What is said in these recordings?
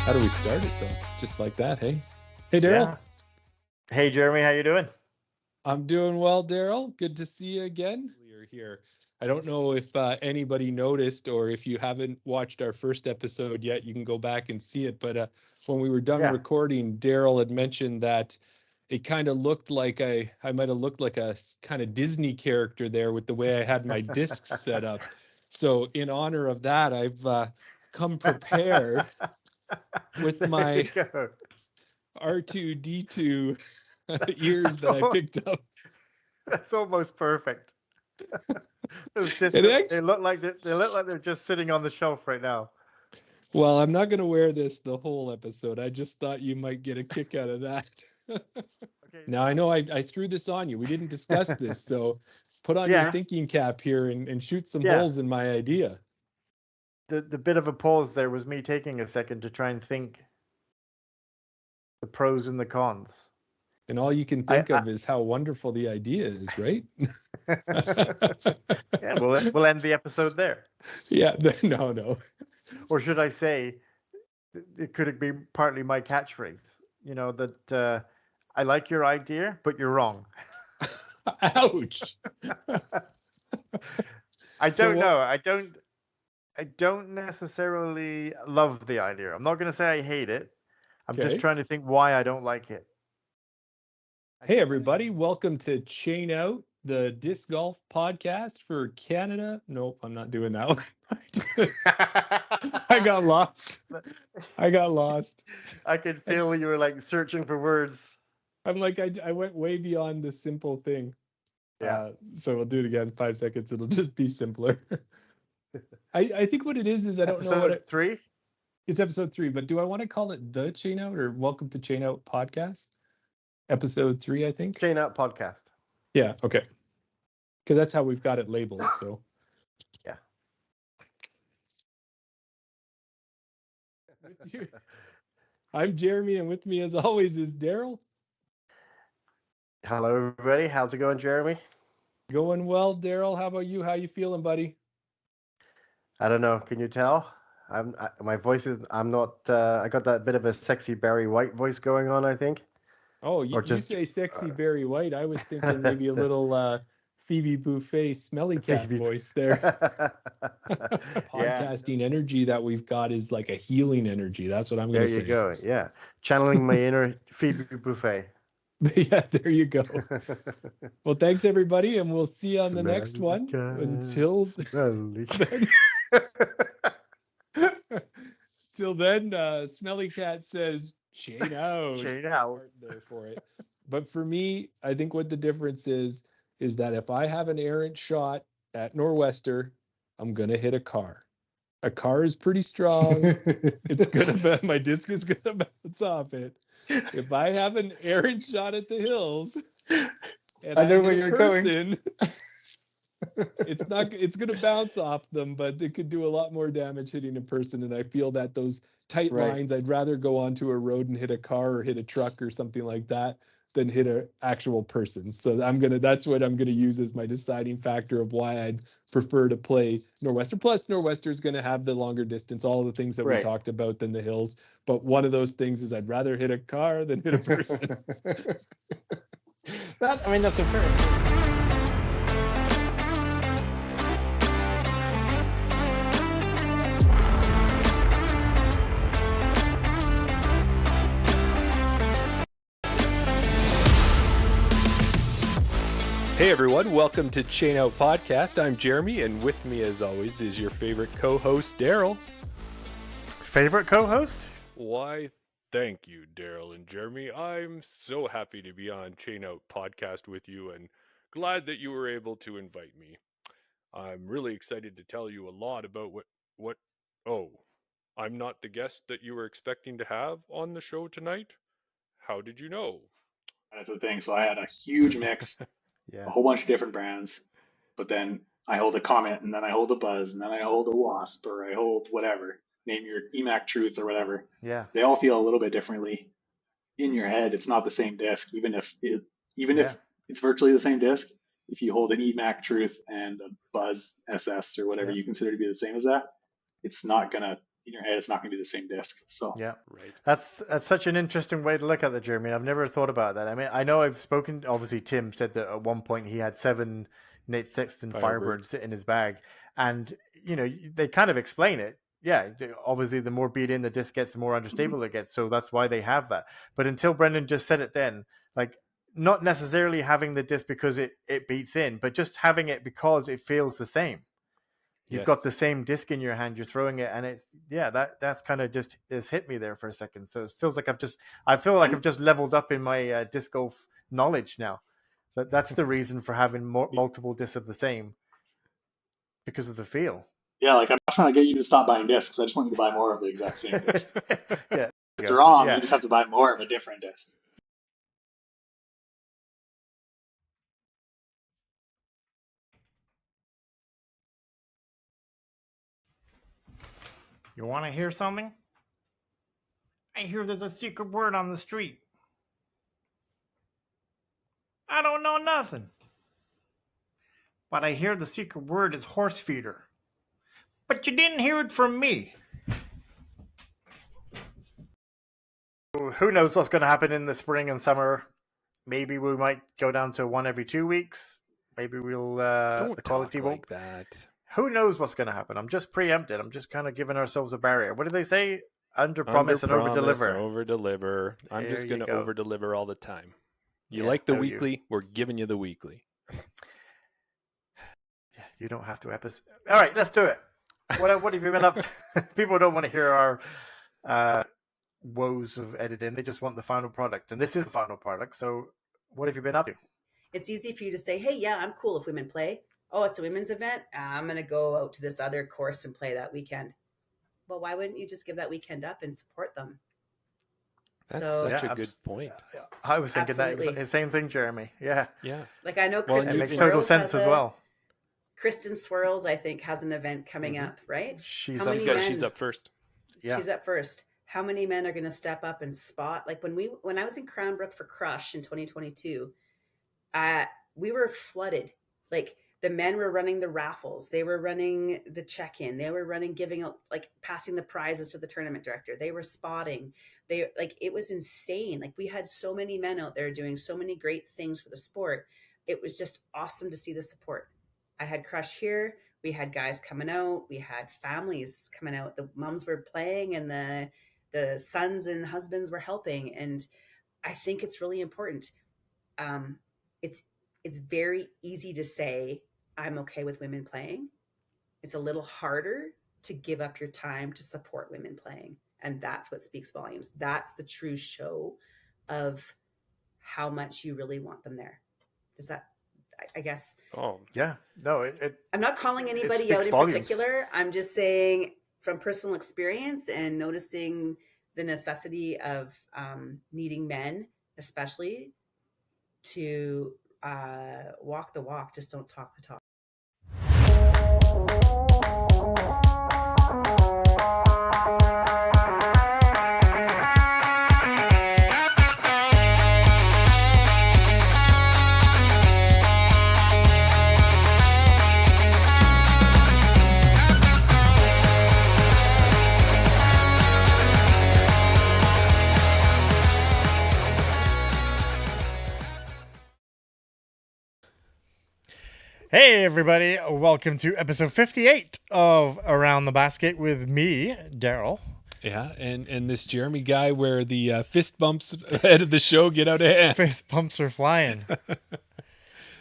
How do we start it though? Just like that, hey? Hey, Darryl. Yeah. Hey, Jeremy, how you doing? I'm doing well, Darryl. Good to see you again. You're here. I don't know if anybody noticed, or if you haven't watched our first episode yet, you can go back and see it. But when we were done Yeah. recording, Darryl had mentioned that it kind of looked like I might have looked like a kind of Disney character there with the way I had my discs set up. So in honor of that, I've come prepared with There my you go. R2D2 ears That's, that I al- picked up. that's almost perfect. Those discs, It act- they look like they're just sitting on the shelf right now. well, I'm not going to wear this the whole episode. I just thought you might get a kick out of that. Okay. Now, I know I threw this on you. We didn't discuss this. So put on your Yeah. thinking cap here and shoot some Yeah. holes in my idea. The bit of a pause there was me taking a second to try and think the pros and the cons. And all you can I, think of is how wonderful the idea is, right? yeah, we'll end the episode there. Yeah, no. Or should I say, could it be partly my catchphrase? That I like your idea, but you're wrong. Ouch. I So don't know. I don't necessarily love the idea. I'm not going to say I hate it. I'm just Okay. trying to think why I don't like it. Hey, everybody. Welcome to Chain Out, the disc golf podcast for Canada. Nope, I'm not doing that one. I got lost. I could feel you were like searching for words. I'm like, I went way beyond the simple thing. Yeah. So we'll do it again. 5 seconds. It'll just be simpler. I think what it is I don't know what Episode 3? it's episode 3, but do I want to call it the Chain Out or Welcome to Chain Out podcast? Episode 3, I think. Chain Out Podcast. Yeah, okay. Because that's how we've got it labeled. So Yeah. I'm Jeremy, and with me as always is Darryl. Hello, everybody. How's it going, Jeremy? Going well, Darryl. How about you? How you feeling, buddy? I don't know. Can you tell? My voice is. I'm not. I got that bit of a sexy Barry White voice going on, I think. Oh, you say sexy Barry White. I was thinking maybe a little Phoebe Buffet smelly cat voice there. Podcasting energy that we've got is like a healing energy. That's what I'm going to say. There you go. Yeah. Channeling my inner Phoebe Buffet. Yeah, there you go. Well, thanks, everybody, and we'll see you on the next one. Until then, Smelly Cat says, chain out. Chain out. There for it. But for me, I think what the difference is that if I have an errant shot at Nor'Wester, I'm going to hit a car. A car is pretty strong. It's going to, my disc is going to bounce off it. If I have an errant shot at the hills, and I know where you're going. It's going to bounce off them, but it could do a lot more damage hitting a person. And I feel that those tight lines, I'd rather go onto a road and hit a car or hit a truck or something like that than hit an actual person. So that's what I'm going to use as my deciding factor of why I'd prefer to play Nor'Wester. Plus, Nor'Wester is going to have the longer distance, all the things that we talked about than the hills. But one of those things is I'd rather hit a car than hit a person. That's a fair. Hey everyone, welcome to Chain Out Podcast. I'm Jeremy, and with me as always is your favorite co-host, Darryl. Favorite co-host? Why, thank you, Darryl and Jeremy. I'm so happy to be on Chain Out Podcast with you and glad that you were able to invite me. I'm really excited to tell you a lot about I'm not the guest that you were expecting to have on the show tonight? How did you know? That's the thing. So I had a huge mix, a whole bunch of different brands, but then I hold a Comet, and then I hold a Buzz, and then I hold a Wasp, or I hold whatever. Name your EMAC Truth or whatever. Yeah. They all feel a little bit differently. In your head, it's not the same disc, even if it's virtually the same disc. If you hold an EMAC Truth and a Buzz SS or whatever you consider to be the same as that, it's not gonna in your head it's not going to be the same disc. So Yeah, Right. that's such an interesting way to look at it, Jeremy. I've never thought about that. I mean, I know I've spoken. Obviously, Tim said that at one point he had 7 Nate Sexton Firebirds sit in his bag, and they kind of explain it. Yeah, obviously, the more beat in the disc gets, the more unstable it gets. So that's why they have that. But until Brendan just said it, then like not necessarily having the disc because it beats in, but just having it because it feels the same. You've got the same disc in your hand, you're throwing it, and it's that's kind of just has hit me there for a second. So it feels like I've just leveled up in my disc golf knowledge now. That's the reason for having multiple discs of the same, because of the feel. Yeah, like I'm not trying to get you to stop buying discs. I just want you to buy more of the exact same disc. Yeah, If it's wrong, you just have to buy more of a different disc. You want to hear something? I hear there's a secret word on the street. I don't know nothing. But I hear the secret word is horse feeder. But you didn't hear it from me. Who knows what's going to happen in the spring and summer? Maybe we might go down to 1 every 2 weeks. Maybe we'll Don't the quality talk won't. like that. Who knows what's going to happen? I'm just preempted. I'm just kind of giving ourselves a barrier. What do they say? Under promise and over deliver. Over deliver. I'm just going to over deliver all the time. You like the weekly? We're giving you the weekly. Yeah, you don't have to episode. All right, let's do it. What have you been up to? People don't want to hear our woes of editing. They just want the final product, and this is the final product. So, what have you been up to? It's easy for you to say, "Hey, yeah, I'm cool if women play. Oh, it's a women's event. I'm going to go out to this other course and play that weekend." Well, why wouldn't you just give that weekend up and support them? That's such a good point. I was thinking that same thing, Jeremy. Yeah. Like I know Kristen it makes total sense as well. Kristen Swirls, I think, has an event coming up, right? She's up first. Yeah. She's up first. How many men are going to step up and spot? Like when I was in Cranbrook for Crush in 2022, we were flooded. Like the men were running the raffles. They were running the check-in. They were giving out, like passing the prizes to the tournament director. They were spotting. It was insane. Like we had so many men out there doing so many great things for the sport. It was just awesome to see the support. I had Crush here. We had guys coming out. We had families coming out. The moms were playing and the sons and husbands were helping. And I think it's really important. It's very easy to say, I'm okay with women playing. It's a little harder to give up your time to support women playing. And that's what speaks volumes. That's the true show of how much you really want them there. Does that, I guess. Oh, yeah. No, I'm not calling anybody out in particular. I'm just saying from personal experience and noticing the necessity of needing men, especially, to walk the walk, just don't talk the talk. Hey everybody, welcome to episode 58 of Around the Basket with me, Darryl. Yeah, and this Jeremy guy where the fist bumps ahead of the show get out of hand. Fist bumps are flying.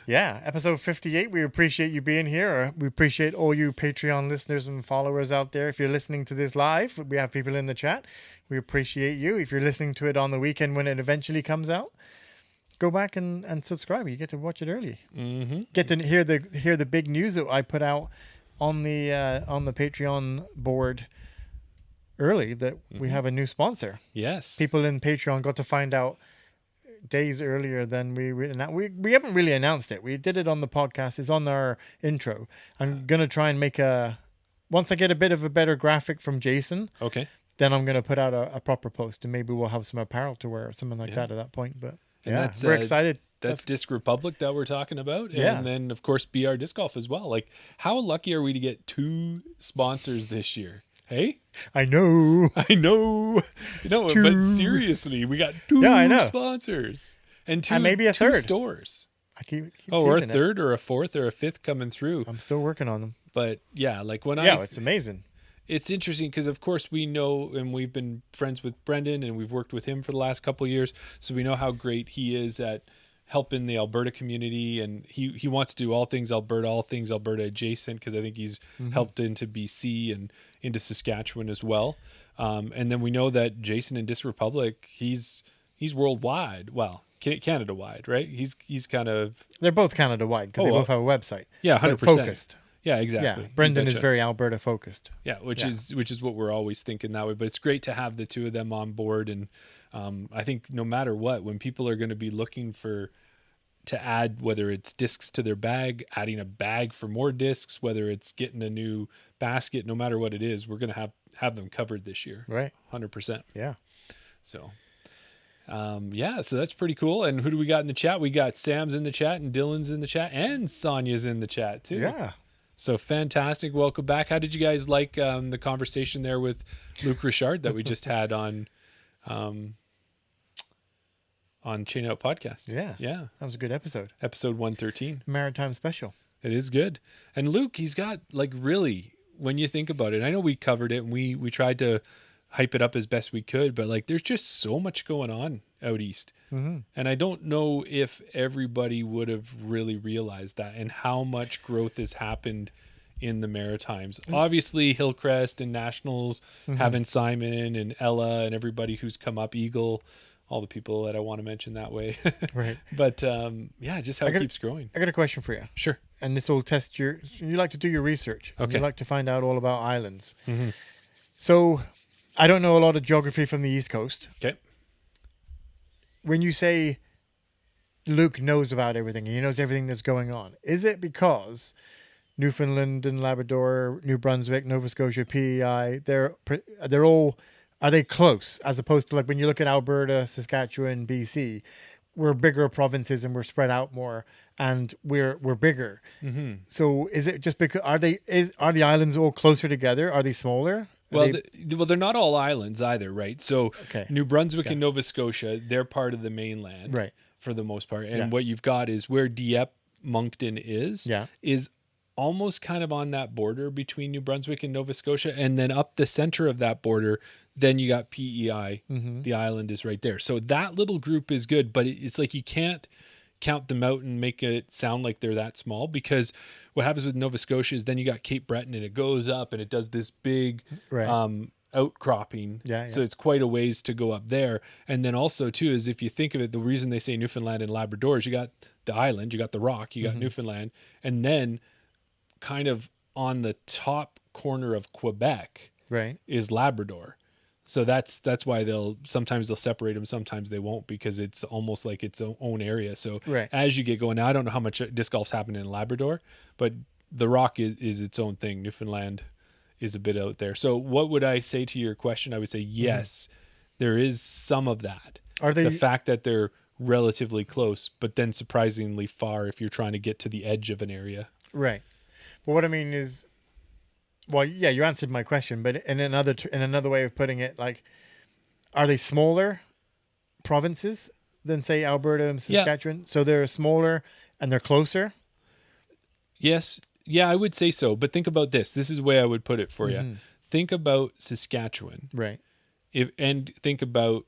Yeah, episode 58, we appreciate you being here. We appreciate all you Patreon listeners and followers out there. If you're listening to this live, we have people in the chat. We appreciate you. If you're listening to it on the weekend when it eventually comes out, go back and subscribe. You get to watch it early. Mm-hmm. Get to hear the big news that I put out on the Patreon board early that we have a new sponsor. Yes, people in Patreon got to find out days earlier than we haven't really announced it. We did it on the podcast. It's on our intro. I'm gonna try and make once I get a bit of a better graphic from Jason. Okay. Then I'm gonna put out a proper post, and maybe we'll have some apparel to wear or something like that at that point. But we're excited. That's Disc Republic that we're talking about. Yeah. And then, of course, BR Disc Golf as well. Like, how lucky are we to get 2 sponsors this year? Hey? I know. No, but seriously, we got 2 sponsors and maybe a two third stores. I keep or a third or a fourth or a fifth coming through. I'm still working on them. But yeah, like it's amazing. It's interesting because, of course, we know, and we've been friends with Brendan, and we've worked with him for the last couple of years, so we know how great he is at helping the Alberta community, and he wants to do all things Alberta adjacent, because I think he's helped into BC and into Saskatchewan as well. And then we know that Jason in Dis Republic, he's worldwide. Well, Canada-wide, right? He's kind of... They're both Canada-wide because they both have a website. Yeah, 100%. Focused. Yeah, exactly. Yeah, Brendan is very Alberta focused. Yeah, which is what we're always thinking that way. But it's great to have the two of them on board. And I think no matter what, when people are going to be looking to add, whether it's discs to their bag, adding a bag for more discs, whether it's getting a new basket, no matter what it is, we're going to have them covered this year. Right. 100%. Yeah. So... so that's pretty cool. And who do we got in the chat? We got Sam's in the chat, and Dylan's in the chat, and Sonia's in the chat too. Yeah. So fantastic. Welcome back. How did you guys like the conversation there with Luc Richard that we just had on Chain Out Podcast? Yeah. That was a good episode. Episode 113. Maritime special. It is good. And Luc, he's got, like, really, when you think about it, I know we covered it and we tried to hype it up as best we could, but like there's just so much going on out east. And I don't know if everybody would have really realized that, and how much growth has happened in the Maritimes. Obviously Hillcrest and Nationals, having Simon and Ella and everybody who's come up, Eagle, all the people that I want to mention that way. Right. But just how it keeps growing. I got a question for you. Sure. And this will test you like to do your research. Okay. You like to find out all about islands. So I don't know a lot of geography from the East Coast. Okay. When you say Luc knows about everything, he knows everything that's going on, is it because Newfoundland and Labrador, New Brunswick, Nova Scotia, PEI, they're all, are they close? As opposed to like when you look at Alberta, Saskatchewan, BC, we're bigger provinces and we're spread out more and we're bigger. So is it just because are the islands all closer together? Are they smaller? Well, they're not all islands either, right? So New Brunswick and Nova Scotia, they're part of the mainland, right, for the most part. And what you've got is where Dieppe, Moncton is almost kind of on that border between New Brunswick and Nova Scotia. And then up the center of that border, then you got PEI. The island is right there. So that little group is good, but it's like you can't count them out and make it sound like they're that small, because what happens with Nova Scotia is then you got Cape Breton and it goes up and it does this big outcropping. So it's quite a ways to go up there. And then also too is, if you think of it, the reason they say Newfoundland and Labrador is you got the island, you got the rock, you got Newfoundland, and then kind of on the top corner of Quebec is Labrador. So that's why sometimes they'll separate them, sometimes they won't, because it's almost like its own area. So as you get going, now I don't know how much disc golf's happening in Labrador, but the rock is its own thing. Newfoundland is a bit out there. So what would I say to your question? I would say yes, there is some of that. Are they the fact that they're relatively close, but then surprisingly far if you're trying to get to the edge of an area? Right. But what I mean is, well, yeah, you answered my question, but in another way of putting it, like, are they smaller provinces than, say, Alberta and Saskatchewan? Yeah. So they're smaller and they're closer? Yes. Yeah, I would say so. But think about this. This is the way I would put it for you. Think about Saskatchewan. Right. And think about,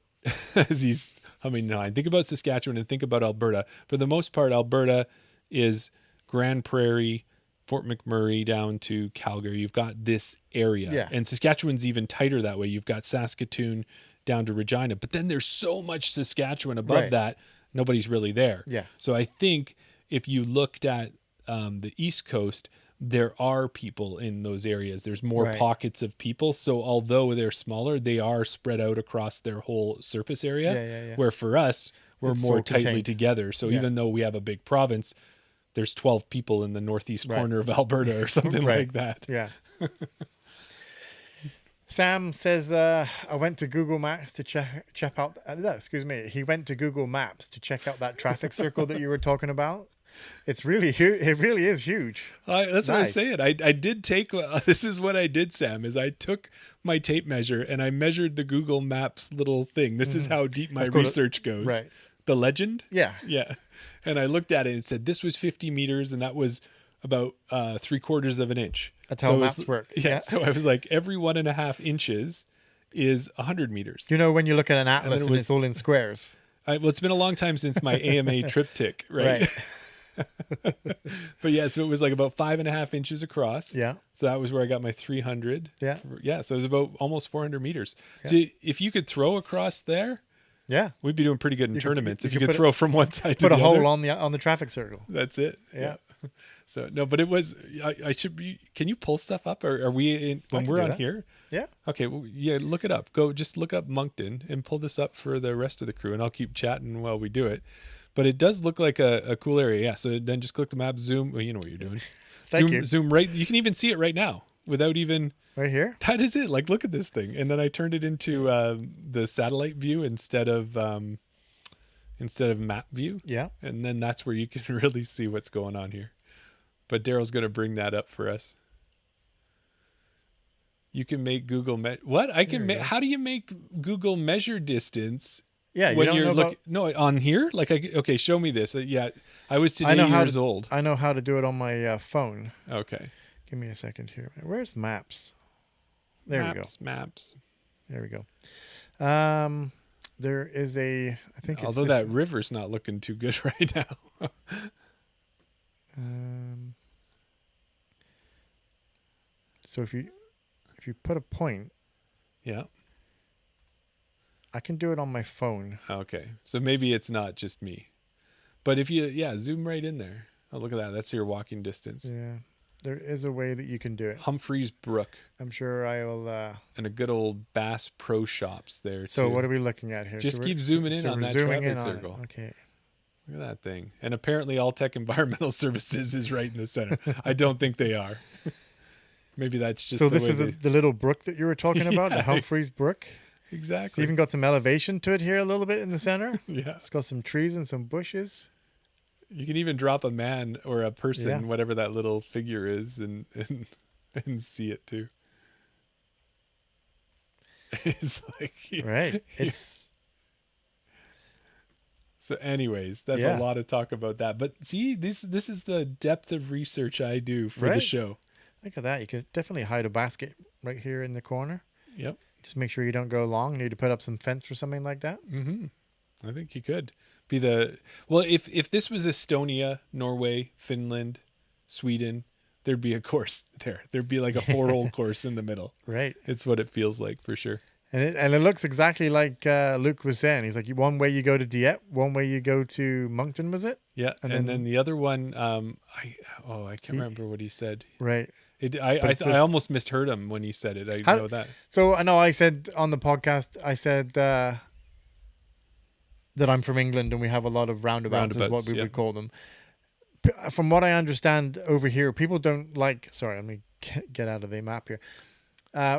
as he's humming 9, think about Saskatchewan and think about Alberta. For the most part, Alberta is Grand Prairie, Fort McMurray down to Calgary. You've got this area. Yeah. And Saskatchewan's even tighter that way. You've got Saskatoon down to Regina. But then there's so much Saskatchewan above that, nobody's really there. Yeah. So I think if you looked at the East Coast, there are people in those areas. There's more pockets of people. So although they're smaller, they are spread out across their whole surface area. Where for us, we're it's more tightly contained together. So even though we have a big province, there's 12 people in the northeast corner of Alberta or something like that. Yeah. Sam says, I went to Google Maps to check out. He went to Google Maps to check out that traffic circle that you were talking about. It's really huge. It really is huge. That's what I was saying. I did take, this is what I did, Sam, is I took my tape measure and I measured the Google Maps little thing. This is how deep my research goes. Right. The legend? Yeah. Yeah. And I looked at it and it said this was 50 meters and that was about 3/4 of an inch. That's how maps work. Yeah. So I was like, every 1.5 inches is 100 meters. You know, when you look at an atlas and it's all in squares. Well, it's been a long time since my AMA triptych, right? But yeah, so it was like about 5.5 inches across. Yeah. So that was where I got my 300. Yeah. Yeah. So it was about almost 400 meters. Yeah. So if you could throw across there, yeah, we'd be doing pretty good in tournaments. If you could throw from one side to the other. Put a hole on the traffic circle. That's it. Yeah. So no, but it was. I should be. Can you pull stuff up, or are we in when we're on here? Yeah. Okay. Well, yeah. Look it up. Just look up Moncton and pull this up for the rest of the crew, and I'll keep chatting while we do it. But it does look like a cool area. Yeah. So then just click the map, zoom. Well, you know what you're doing. Thank you. Zoom right. You can even see it right now without even. Right here. That is it. Like, look at this thing. And then I turned it into the satellite view instead of map view. Yeah. And then that's where you can really see what's going on here. But Darryl's going to bring that up for us. You can make Google what? I can how do you make Google measure distance? Yeah, when you're looking on here? Like okay, show me this. Yeah, I was today years old. I know how to do it on my phone. Okay. Give me a second here. Where's maps? There we go. Maps. There we go. There is I think although that river's not looking too good right now. So if you put a point, yeah, I can do it on my phone. Okay, so maybe it's not just me, but if you zoom right in there. Oh, look at that. That's your walking distance. Yeah, there is a way that you can do it. Humphreys Brook. I'm sure I will. And a good old Bass Pro Shops there too. So what are we looking at here? Just keep zooming in on that traffic circle. Okay. Look at that thing. And apparently All Tech Environmental Services is right in the center. I don't think they are. Maybe that's just so. This is the little brook that you were talking about, the Humphreys Brook. Exactly. It's even got some elevation to it here a little bit in the center. Yeah. It's got some trees and some bushes. You can even drop a man or a person, whatever that little figure is, and see it too. It's like right. It's so. Anyways, that's a lot of talk about that. But see, this is the depth of research I do for the show. Look at that. You could definitely hide a basket right here in the corner. Yep. Just make sure you don't go long. You need to put up some fence or something like that. Mm-hmm. I think you could be if this was Estonia, Norway, Finland, Sweden, there'd be a course there. There'd be like a 4-hole course in the middle. Right. It's what it feels like for sure. And it looks exactly like Luke was saying. He's like, one way you go to Dieppe, one way you go to Moncton, was it? Yeah. And then the other one, I can't remember what he said. Right. I almost misheard him when he said it. I know that. So I know I said on the podcast, I said that I'm from England and we have a lot of roundabouts is what we would call them. From what I understand over here, people don't like... Sorry, let me get out of the map here.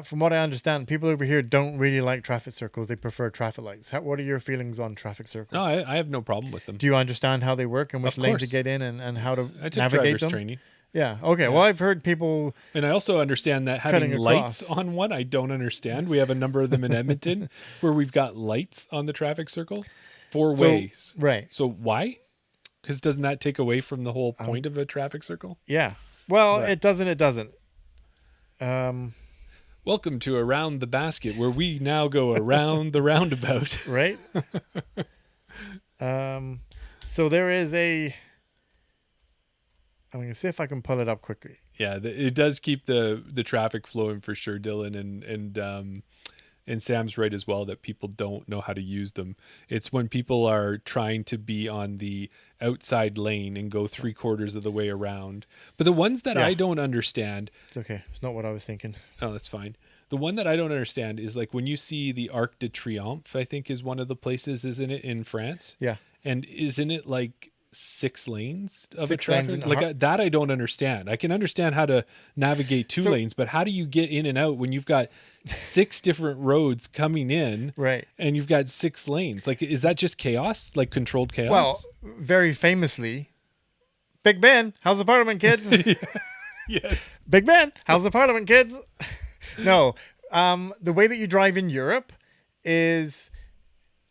From what I understand, people over here don't really like traffic circles. They prefer traffic lights. What are your feelings on traffic circles? No, I have no problem with them. Do you understand how they work and which lane to get in and how to navigate them? Training. Yeah. Okay. Yeah. Well, I've heard people... And I also understand that having lights on one, I don't understand. We have a number of them in Edmonton where we've got lights on the traffic circle. 4 ways. Right. So why? Because doesn't that take away from the whole point of a traffic circle? Yeah. Well, it doesn't. Welcome to Around the Basket, where we now go around the roundabout. Right? So there is I'm going to see if I can pull it up quickly. Yeah, it does keep the traffic flowing for sure, Dylan, and Sam's right as well that people don't know how to use them. It's when people are trying to be on the outside lane and go 3/4 of the way around. But the ones that I don't understand... It's okay. It's not what I was thinking. Oh, that's fine. The one that I don't understand is like when you see the Arc de Triomphe, I think is one of the places, isn't it, in France? Yeah. And isn't it like 6 lanes of a traffic? Like that I don't understand. I can understand how to navigate 2 lanes, but how do you get in and out when you've got 6 different roads coming in, right? And you've got 6 lanes? Like, is that just chaos? Like controlled chaos? Well, very famously, Big Ben, how's the Parliament, kids? Yes. Big Ben, how's the Parliament, kids? No, the way that you drive in Europe is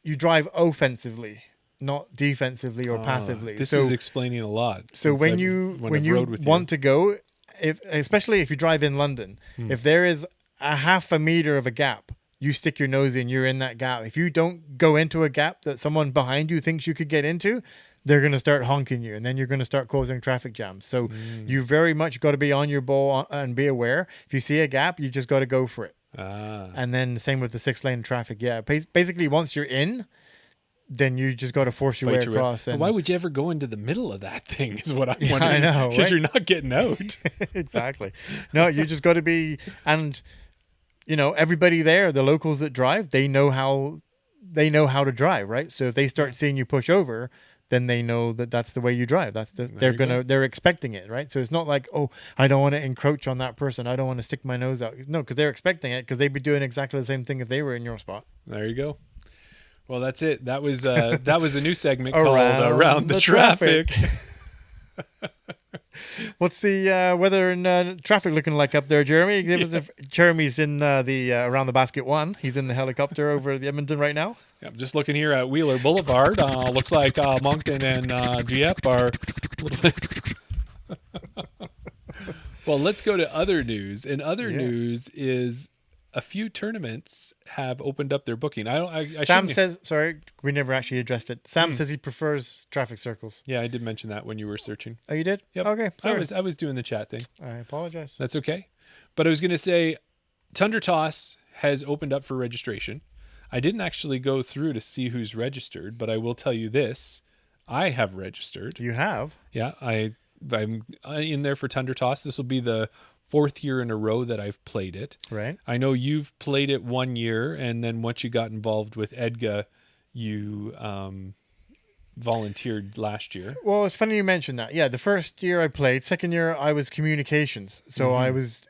you drive offensively, not defensively or passively. This is explaining a lot. So when you want to go, especially if you drive in London, if there is a half a meter of a gap, you stick your nose in, you're in that gap. If you don't go into a gap that someone behind you thinks you could get into, they're going to start honking you, and then you're going to start causing traffic jams. So you very much got to be on your ball and be aware. If you see a gap, you just got to go for it. And then the same with the 6-lane traffic. Yeah, basically once you're in, then you just got to force your way across. And why would you ever go into the middle of that thing is what I'm wondering. I know, because you're not getting out. Exactly. No, you just got to be, and everybody there, the locals that drive, they know how to drive, right? So if they start seeing you push over, then they know that that's the way you drive. They're expecting it, right? So it's not like, oh, I don't want to encroach on that person. I don't want to stick my nose out. No, because they're expecting it, because they'd be doing exactly the same thing if they were in your spot. There you go. Well, that's it. That was a new segment called Around the Traffic. What's the weather and traffic looking like up there, Jeremy? Give us Jeremy's in the Around the Basket 1. He's in the helicopter over the Edmonton right now. Yeah, I'm just looking here at Wheeler Boulevard. Looks like Moncton and GF are a little bit... Well, let's go to other news. And other news is a few tournaments have opened up their booking. Sam says, sorry, we never actually addressed it. Sam says he prefers traffic circles. Yeah, I did mention that when you were searching. Oh, you did? Yep. Okay, sorry. I was doing the chat thing. I apologize. That's okay. But I was going to say, Tundra Toss has opened up for registration. I didn't actually go through to see who's registered, but I will tell you this. I have registered. You have? Yeah, I'm in there for Tundra Toss. This will be the 4th year in a row that I've played it. Right. I know you've played it 1 year, and then once you got involved with Edga, you volunteered last year. Well, it's funny you mentioned that. Yeah, the first year I played. Second year I was communications. So I was,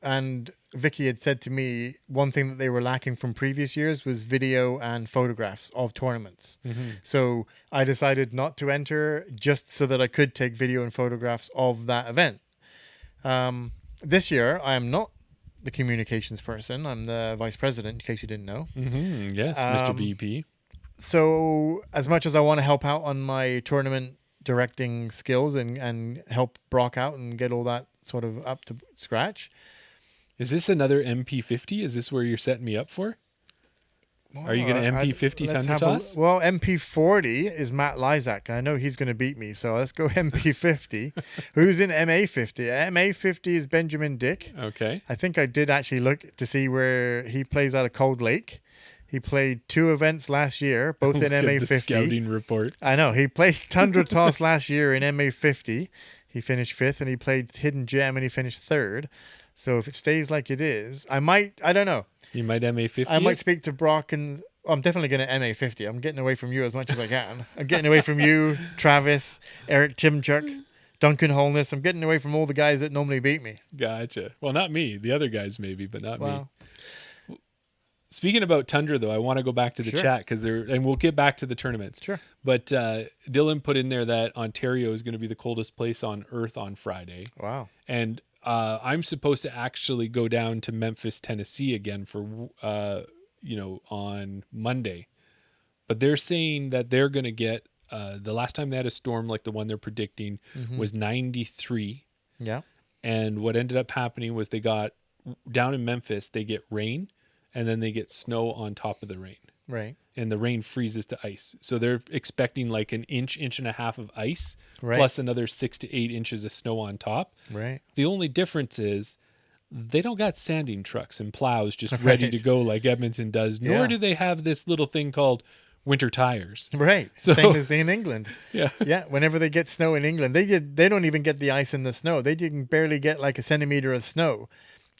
and Vicky had said to me, one thing that they were lacking from previous years was video and photographs of tournaments. So I decided not to enter just so that I could take video and photographs of that event. This year, I am not the communications person. I'm the vice president, in case you didn't know. Yes, Mr. VP. So as much as I want to help out on my tournament directing skills and help Brock out and get all that sort of up to scratch. Is this another MP50? Is this where you're setting me up for? Well, are you going to MP50 Tundra Toss? Well, MP40 is Matt Lysak. I know he's going to beat me, so let's go MP50. Who's in MA50? MA50 is Benjamin Dick. Okay. I think I did actually look to see where he plays out of Cold Lake. He played 2 events last year, both in MA50. The scouting report. I know. He played Tundra Toss last year in MA50. He finished 5th, and he played Hidden Gem, and he finished 3rd. So if it stays like it is, I don't know. You might MA50? I might speak to Brock, and I'm definitely going to MA50. I'm getting away from you as much as I can. I'm getting away from you, Travis, Eric Timchuk, Duncan Holness. I'm getting away from all the guys that normally beat me. Gotcha. Well, not me. The other guys maybe, but not me. Speaking about Tundra, though, I want to go back to the chat and we'll get back to the tournaments. Sure. But Dylan put in there that Ontario is going to be the coldest place on Earth on Friday. Wow. And I'm supposed to actually go down to Memphis, Tennessee again for, on Monday. But they're saying that they're going to get, the last time they had a storm like the one they're predicting was 93. Yeah. And what ended up happening was they got, down in Memphis, they get rain. And then they get snow on top of the rain. Right. And the rain freezes to ice. So they're expecting like an inch and a half of ice, plus another 6 to 8 inches of snow on top. Right. The only difference is they don't got sanding trucks and plows just ready to go like Edmonton does, nor do they have this little thing called winter tires. Right. So, same as in England. Yeah. Yeah. Whenever they get snow in England, they don't even get the ice and the snow. They can barely get like a centimeter of snow.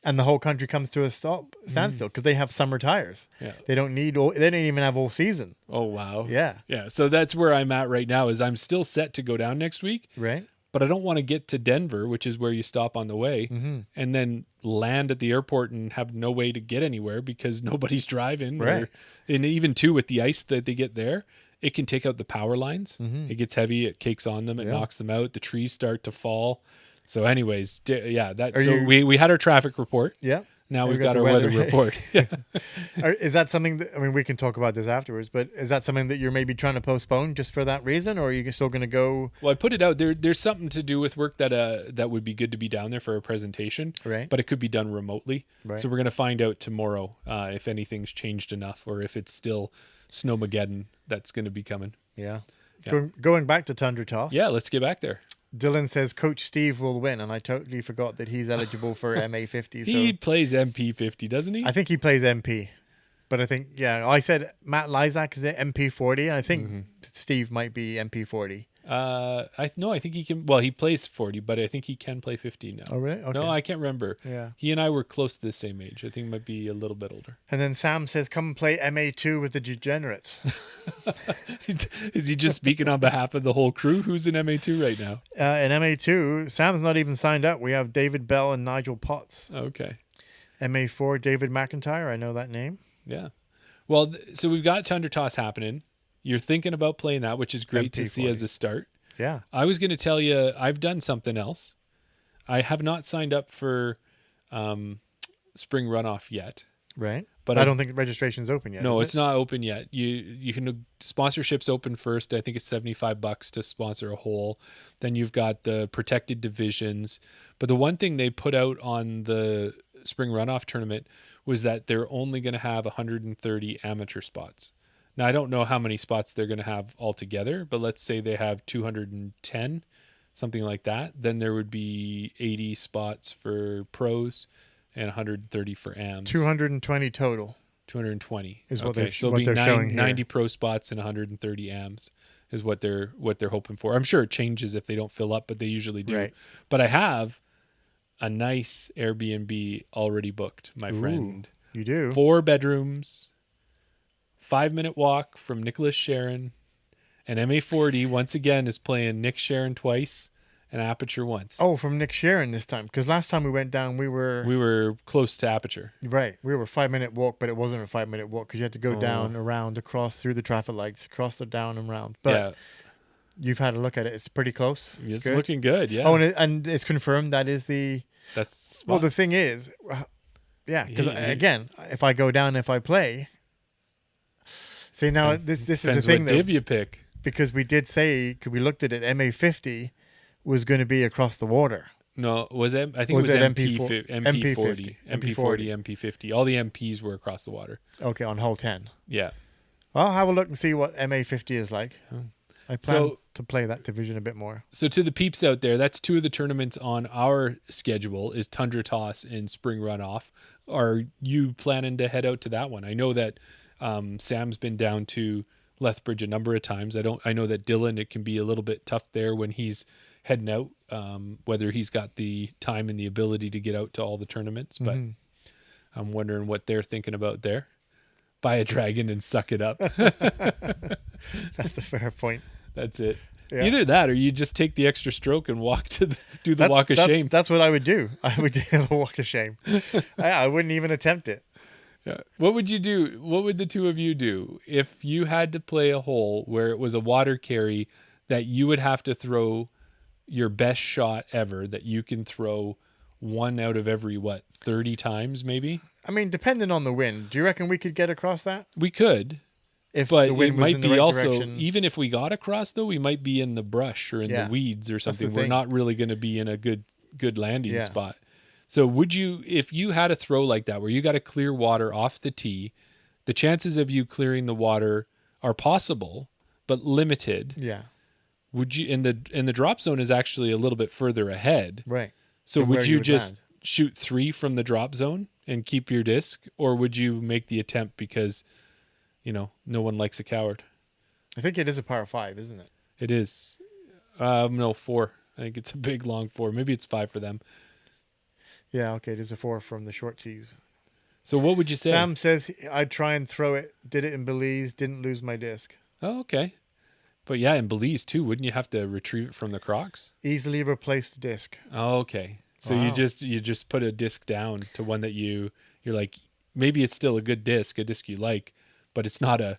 And the whole country comes to a standstill because they have summer tires. Yeah. They don't even have all season. Oh, wow. Yeah. Yeah. So that's where I'm at right now is I'm still set to go down next week. Right. But I don't want to get to Denver, which is where you stop on the way, and then land at the airport and have no way to get anywhere because nobody's driving. Right. And even too with the ice that they get there, it can take out the power lines. It gets heavy, it cakes on them, it knocks them out. The trees start to fall. So anyways, we had our traffic report. Yeah. Now we've got our weather report. Yeah. Is that something that, I mean, we can talk about this afterwards, but is that something that you're maybe trying to postpone just for that reason, or are you still going to go? Well, I put it out there. There's something to do with work that would be good to be down there for a presentation, right? But it could be done remotely. Right. So we're going to find out tomorrow if anything's changed enough, or if it's still Snowmageddon that's going to be coming. Yeah. Going back to Tundra Toss. Yeah, let's get back there. Dylan says Coach Steve will win, and I totally forgot that he's eligible for MA50. So he plays MP50, doesn't he? I think he plays MP, but I think I said Matt Lysak is at MP40. I think Steve might be MP40. I think he can. Well, he plays 40, but I think he can play 50 now. Oh, really? Okay. No, I can't remember. Yeah. He and I were close to the same age. I think he might be a little bit older. And then Sam says, come and play MA2 with the degenerates. Is he just speaking on behalf of the whole crew? Who's in MA2 right now? In MA2, Sam's not even signed up. We have David Bell and Nigel Potts. Okay. MA4, David McIntyre. I know that name. Yeah. Well, so we've got Tundra Toss happening. You're thinking about playing that, which is great to see as a start. Yeah. I was going to tell you, I've done something else. I have not signed up for spring runoff yet. Right. But I don't think registration's open yet. No, it's not open yet. You can sponsorship's open first. I think it's $75 to sponsor a hole. Then you've got the protected divisions. But the one thing they put out on the spring runoff tournament was that they're only going to have 130 amateur spots. Now, I don't know how many spots they're going to have altogether, but let's say they have 210, something like that. Then there would be 80 spots for pros and 130 for AMs. 220 total. 220 is what they're showing here. 90 pro spots and 130 AMs is what they're hoping for. I'm sure it changes if they don't fill up, but they usually do. Right. But I have a nice Airbnb already booked, my friend. You do? 4 bedrooms. 5-minute walk from Nicholas Sharon, and MA40 once again is playing Nick Sharon twice and Aperture once. Oh, from Nick Sharon this time, because last time we went down, we were close to Aperture. Right, we were 5-minute walk, but it wasn't a 5-minute walk because you had to go down, around, across through the traffic lights, across the down and round. But you've had a look at it; it's pretty close. It's good. Looking good. Yeah. Oh, and it's confirmed that is the. That's the spot. Well, the thing is, because again, if I go down, if I play. See, now this is the thing, what div you pick. Because we did say, because we looked at it, MA50 was going to be across the water. No, was it? I think it was MP40, MP50. All the MPs were across the water. Okay, on hole 10. Yeah. Well, I'll have a look and see what MA50 is like. I plan to play that division a bit more. So to the peeps out there, that's 2 of the tournaments on our schedule is Tundra Toss and Spring Runoff. Are you planning to head out to that one? I know that Sam's been down to Lethbridge a number of times. I know that Dylan, it can be a little bit tough there when he's heading out, whether he's got the time and the ability to get out to all the tournaments, but I'm wondering what they're thinking about there. Buy a dragon and suck it up. That's a fair point. That's it. Yeah. Either that or you just take the extra stroke and walk do the walk of shame. That's what I would do. I would do the walk of shame. I wouldn't even attempt it. Yeah. What would you do? What would the 2 of you do if you had to play a hole where it was a water carry that you would have to throw your best shot ever, that you can throw 1 out of every 30 times maybe? I mean, depending on the wind, do you reckon we could get across that? We could. But the wind it might was in the be right also direction. Even if we got across though, we might be in the brush or in the weeds or something. We're not really going to be in a good landing spot. So would you, if you had a throw like that where you got to clear water off the tee, the chances of you clearing the water are possible, but limited. Yeah. Would you, and the drop zone is actually a little bit further ahead. Right. So would you just shoot 3 from the drop zone and keep your disc, or would you make the attempt because, no one likes a coward? I think it is a par 5, isn't it? It is. No, 4. I think it's a big long 4. Maybe it's 5 for them. Yeah, okay, there's a 4 from the short tees. So what would you say? Sam says I'd try and throw it. Did it in Belize. Didn't lose my disc. Oh, okay. But yeah, in Belize too, wouldn't you have to retrieve it from the Crocs? Easily replaced disc. Oh, okay. So you just put a disc down to one that you're like, maybe it's still a good disc, a disc you like, but it's not a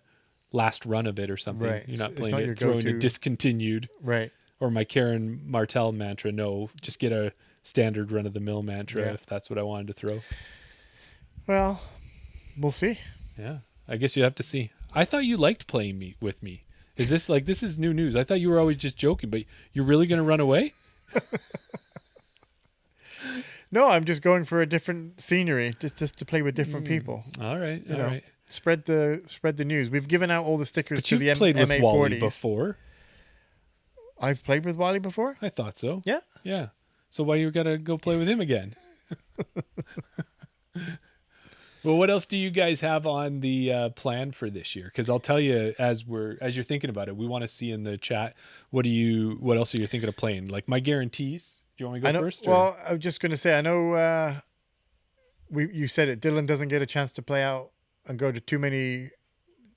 last run of it or something. Right. You're not It's playing not it, your throwing go-to. a discontinued. Right. Or my Karen Martell mantra. No, just get a standard run-of-the-mill mantra if that's what I wanted to throw. Well, we'll see. Yeah, I guess you have to see. I thought you liked playing with me. Is this this is new news? I thought you were always just joking, but you're really going to run away? No, I'm just going for a different scenery, just to play with different people. All right, all right. Spread the news. We've given out all the stickers But to the you've played with MA40s. Wally before. I've played with Wally before? I thought so. Yeah. Yeah. So why you got to go play with him again? Well, what else do you guys have on the plan for this year? Because I'll tell you, as you're thinking about it, we want to see in the chat what else are you thinking of playing? Like my guarantees. Do you want me to go first? Well, I was just going to say, I know you said it. Dylan doesn't get a chance to play out and go to too many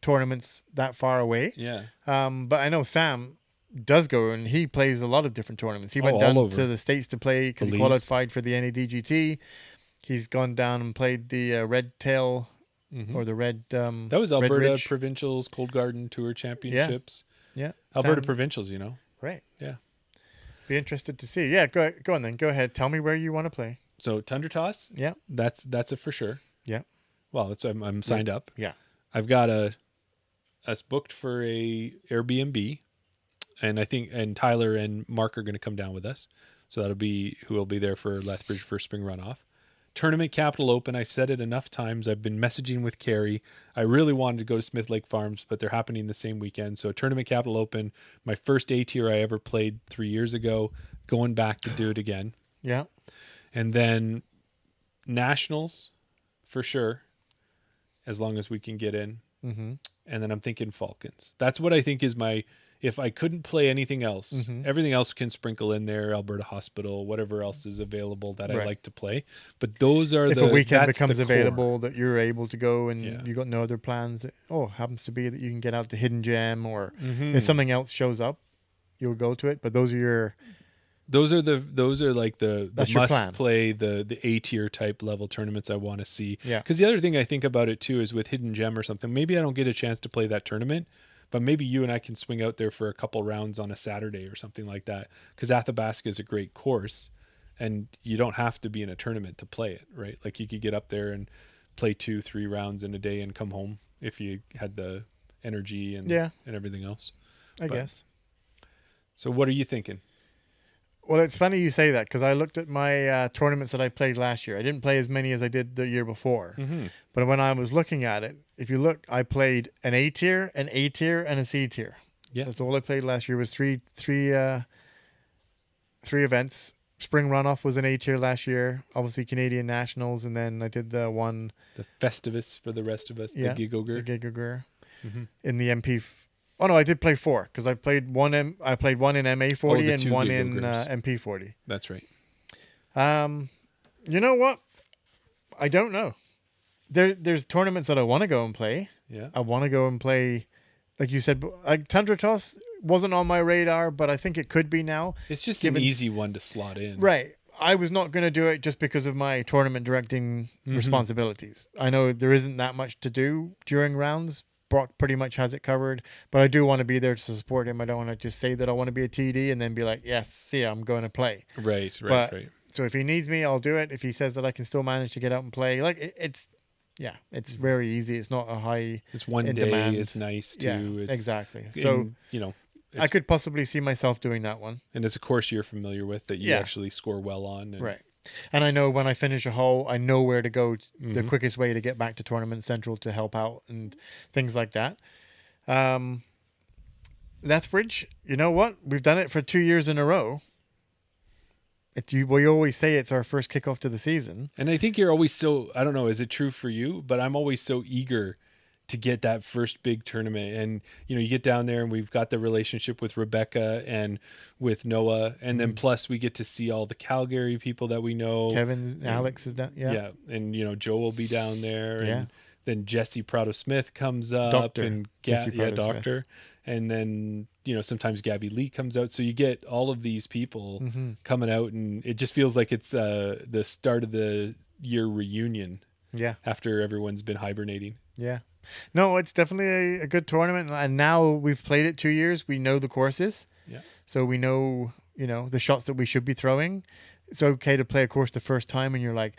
tournaments that far away. Yeah. But I know Sam does go, and he plays a lot of different tournaments. He went down to the States to play because he qualified for the NADGT. He's gone down and played the Red Tail or the Red. That was Alberta Provincials Cold Garden Tour Championships. Yeah. Alberta Provincials, Right. Yeah. Be interested to see. Yeah, go on then. Go ahead. Tell me where you want to play. So Tundra Toss? Yeah. That's a for sure. Yeah. Well, I'm signed up. Yeah. I've got us booked for a Airbnb, and Tyler and Mark are going to come down with us. So that'll be who will be there for Lethbridge for spring runoff. Tournament Capital Open. I've said it enough times. I've been messaging with Carrie. I really wanted to go to Smith Lake Farms, but they're happening the same weekend. So Tournament Capital Open, my first A tier I ever played 3 years ago, going back to do it again. Yeah. And then Nationals for sure, as long as we can get in. Mm-hmm. And then I'm thinking Falcons. That's what I think is if I couldn't play anything else, everything else can sprinkle in there, Alberta Hospital, whatever else is available that I like to play. But those are if a weekend becomes available that you're able to go and you got no other plans, happens to be that you can get out to Hidden Gem, or if something else shows up, you'll go to it. But those are like the must play, the A tier type level tournaments I want to see. Yeah. Because the other thing I think about it too is with Hidden Gem or something, maybe I don't get a chance to play that tournament, but maybe you and I can swing out there for a couple rounds on a Saturday or something like that. Because Athabasca is a great course, and you don't have to be in a tournament to play it, right? Like you could get up there and play 2-3 rounds in a day and come home if you had the energy and everything else. I guess. So what are you thinking? Well, it's funny you say that because I looked at my tournaments that I played last year. I didn't play as many as I did the year before. But when I was looking at it, if you look, I played an A tier, an A tier, and a C tier. Yeah. That's all I played last year was three events. Spring runoff was an A tier last year. Obviously Canadian Nationals, and then I did the Festivus for the rest of us, the Gig-Ogre. The Gig-Ogre. In the MP. Oh no, I did play 4 because I played one in MA40 and one in MP40. That's right. You know what? I don't know. There's tournaments that I want to go and play. Yeah. I want to go and play, like you said. Tundra Toss wasn't on my radar, but I think it could be now. It's just an easy one to slot in. Right. I was not going to do it just because of my tournament directing responsibilities. I know there isn't that much to do during rounds. Brock pretty much has it covered, but I do want to be there to support him. I don't want to just say that I want to be a TD and then be like, yes, see, I'm going to play. Right. So if he needs me, I'll do it. If he says that I can still manage to get out and play, it's very easy. It's not a high. It's one day. Demand. It's nice too. Yeah, exactly. So I could possibly see myself doing that one. And it's a course you're familiar with that you actually score well on. Right. And I know when I finish a hole, I know where to go, the quickest way to get back to Tournament Central to help out and things like that. Lethbridge, you know what? We've done it for 2 years in a row. We always say it's our first kickoff to the season. And I think you're always so, I don't know, is it true for you? But I'm always so eager to get that first big tournament. And, you get down there and we've got the relationship with Rebecca and with Noah. And then plus we get to see all the Calgary people that we know. Kevin, Alex is down. Yeah. Yeah. And, Joe will be down there. Yeah. And then Jesse Prado-Smith comes up. Doctor. And Doctor. And then, sometimes Gabby Lee comes out. So you get all of these people coming out, and it just feels like it's the start of the year reunion. Yeah. After everyone's been hibernating. Yeah. No, it's definitely a good tournament. And now we've played it 2 years. We know the courses. Yeah. So we know, the shots that we should be throwing. It's okay to play a course the first time and you're like,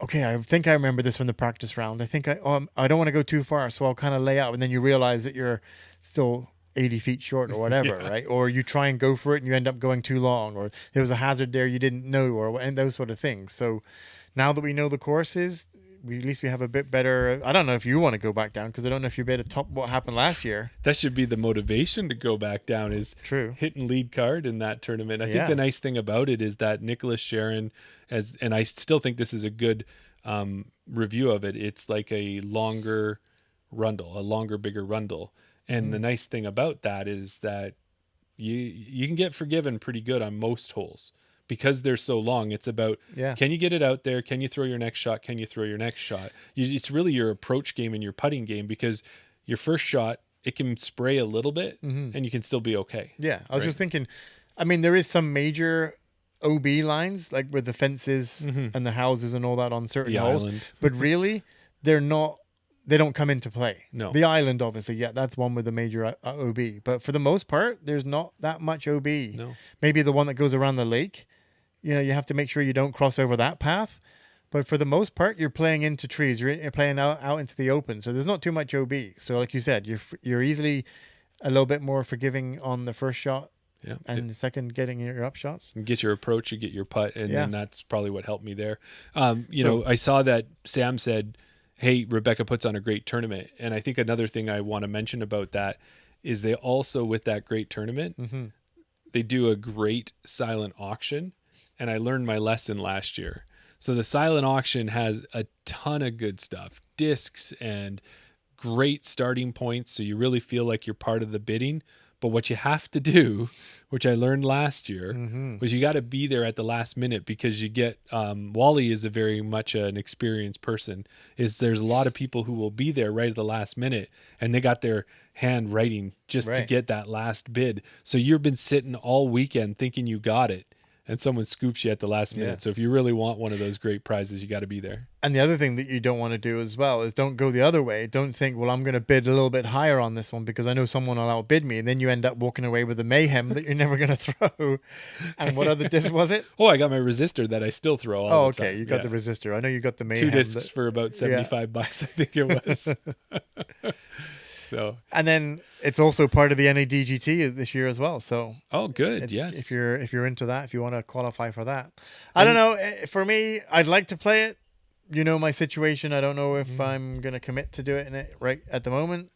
okay, I think I remember this from the practice round. I think I don't want to go too far, so I'll kind of lay out. And then you realize that you're still 80 feet short or whatever, right? Or you try and go for it and you end up going too long, or there was a hazard there you didn't know, and those sort of things. So now that we know the courses, at least we have a bit better. I don't know if you want to go back down, because I don't know if you're better top what happened last year. That should be the motivation to go back down, is true hitting lead card in that tournament. I think the nice thing about it is that Nicholas Sharon, and I still think this is a good review of it. It's like a longer rundle, a longer, bigger rundle. And the nice thing about that is that you can get forgiven pretty good on most holes. Because they're so long, it's about, can you get it out there? Can you throw your next shot? Can you throw your next shot? It's really your approach game and your putting game, because your first shot, it can spray a little bit and you can still be okay. Yeah, I was just thinking, I mean, there is some major OB lines, like with the fences and the houses and all that on certain holes. Island. But really, they don't come into play. No. The island, obviously, that's one with the major OB. But for the most part, there's not that much OB. No. Maybe the one that goes around the lake. You have to make sure you don't cross over that path. But for the most part, you're playing into trees. You're playing out into the open. So there's not too much OB. So like you said, you're easily a little bit more forgiving on the first shot. Yeah. And the second, getting your up shots. You get your approach, you get your putt, and then that's probably what helped me there. I saw that Sam said, hey, Rebecca puts on a great tournament. And I think another thing I want to mention about that is they also, with that great tournament, they do a great silent auction. And I learned my lesson last year. So the silent auction has a ton of good stuff, discs and great starting points. So you really feel like you're part of the bidding. But what you have to do, which I learned last year, was you got to be there at the last minute, because you get, Wally is a very much an experienced person, there's a lot of people who will be there right at the last minute and they got their hand writing just to get that last bid. So you've been sitting all weekend thinking you got it, and someone scoops you at the last minute. So if you really want one of those great prizes, you got to be there. And the other thing that you don't want to do as well is don't go the other way. Don't think, well, I'm going to bid a little bit higher on this one because I know someone will outbid me. And then you end up walking away with a mayhem that you're never going to throw. And what other disc was it? Oh, I got my resistor that I still throw all the time. You got the resistor. I know you got the mayhem. 2 discs for about $75, I think it was. So, and then it's also part of the NADGT this year as well. So good. Yes. If you're into that, if you want to qualify for that, I don't know. For me, I'd like to play it. My situation. I don't know if I'm going to commit to do it in it right at the moment.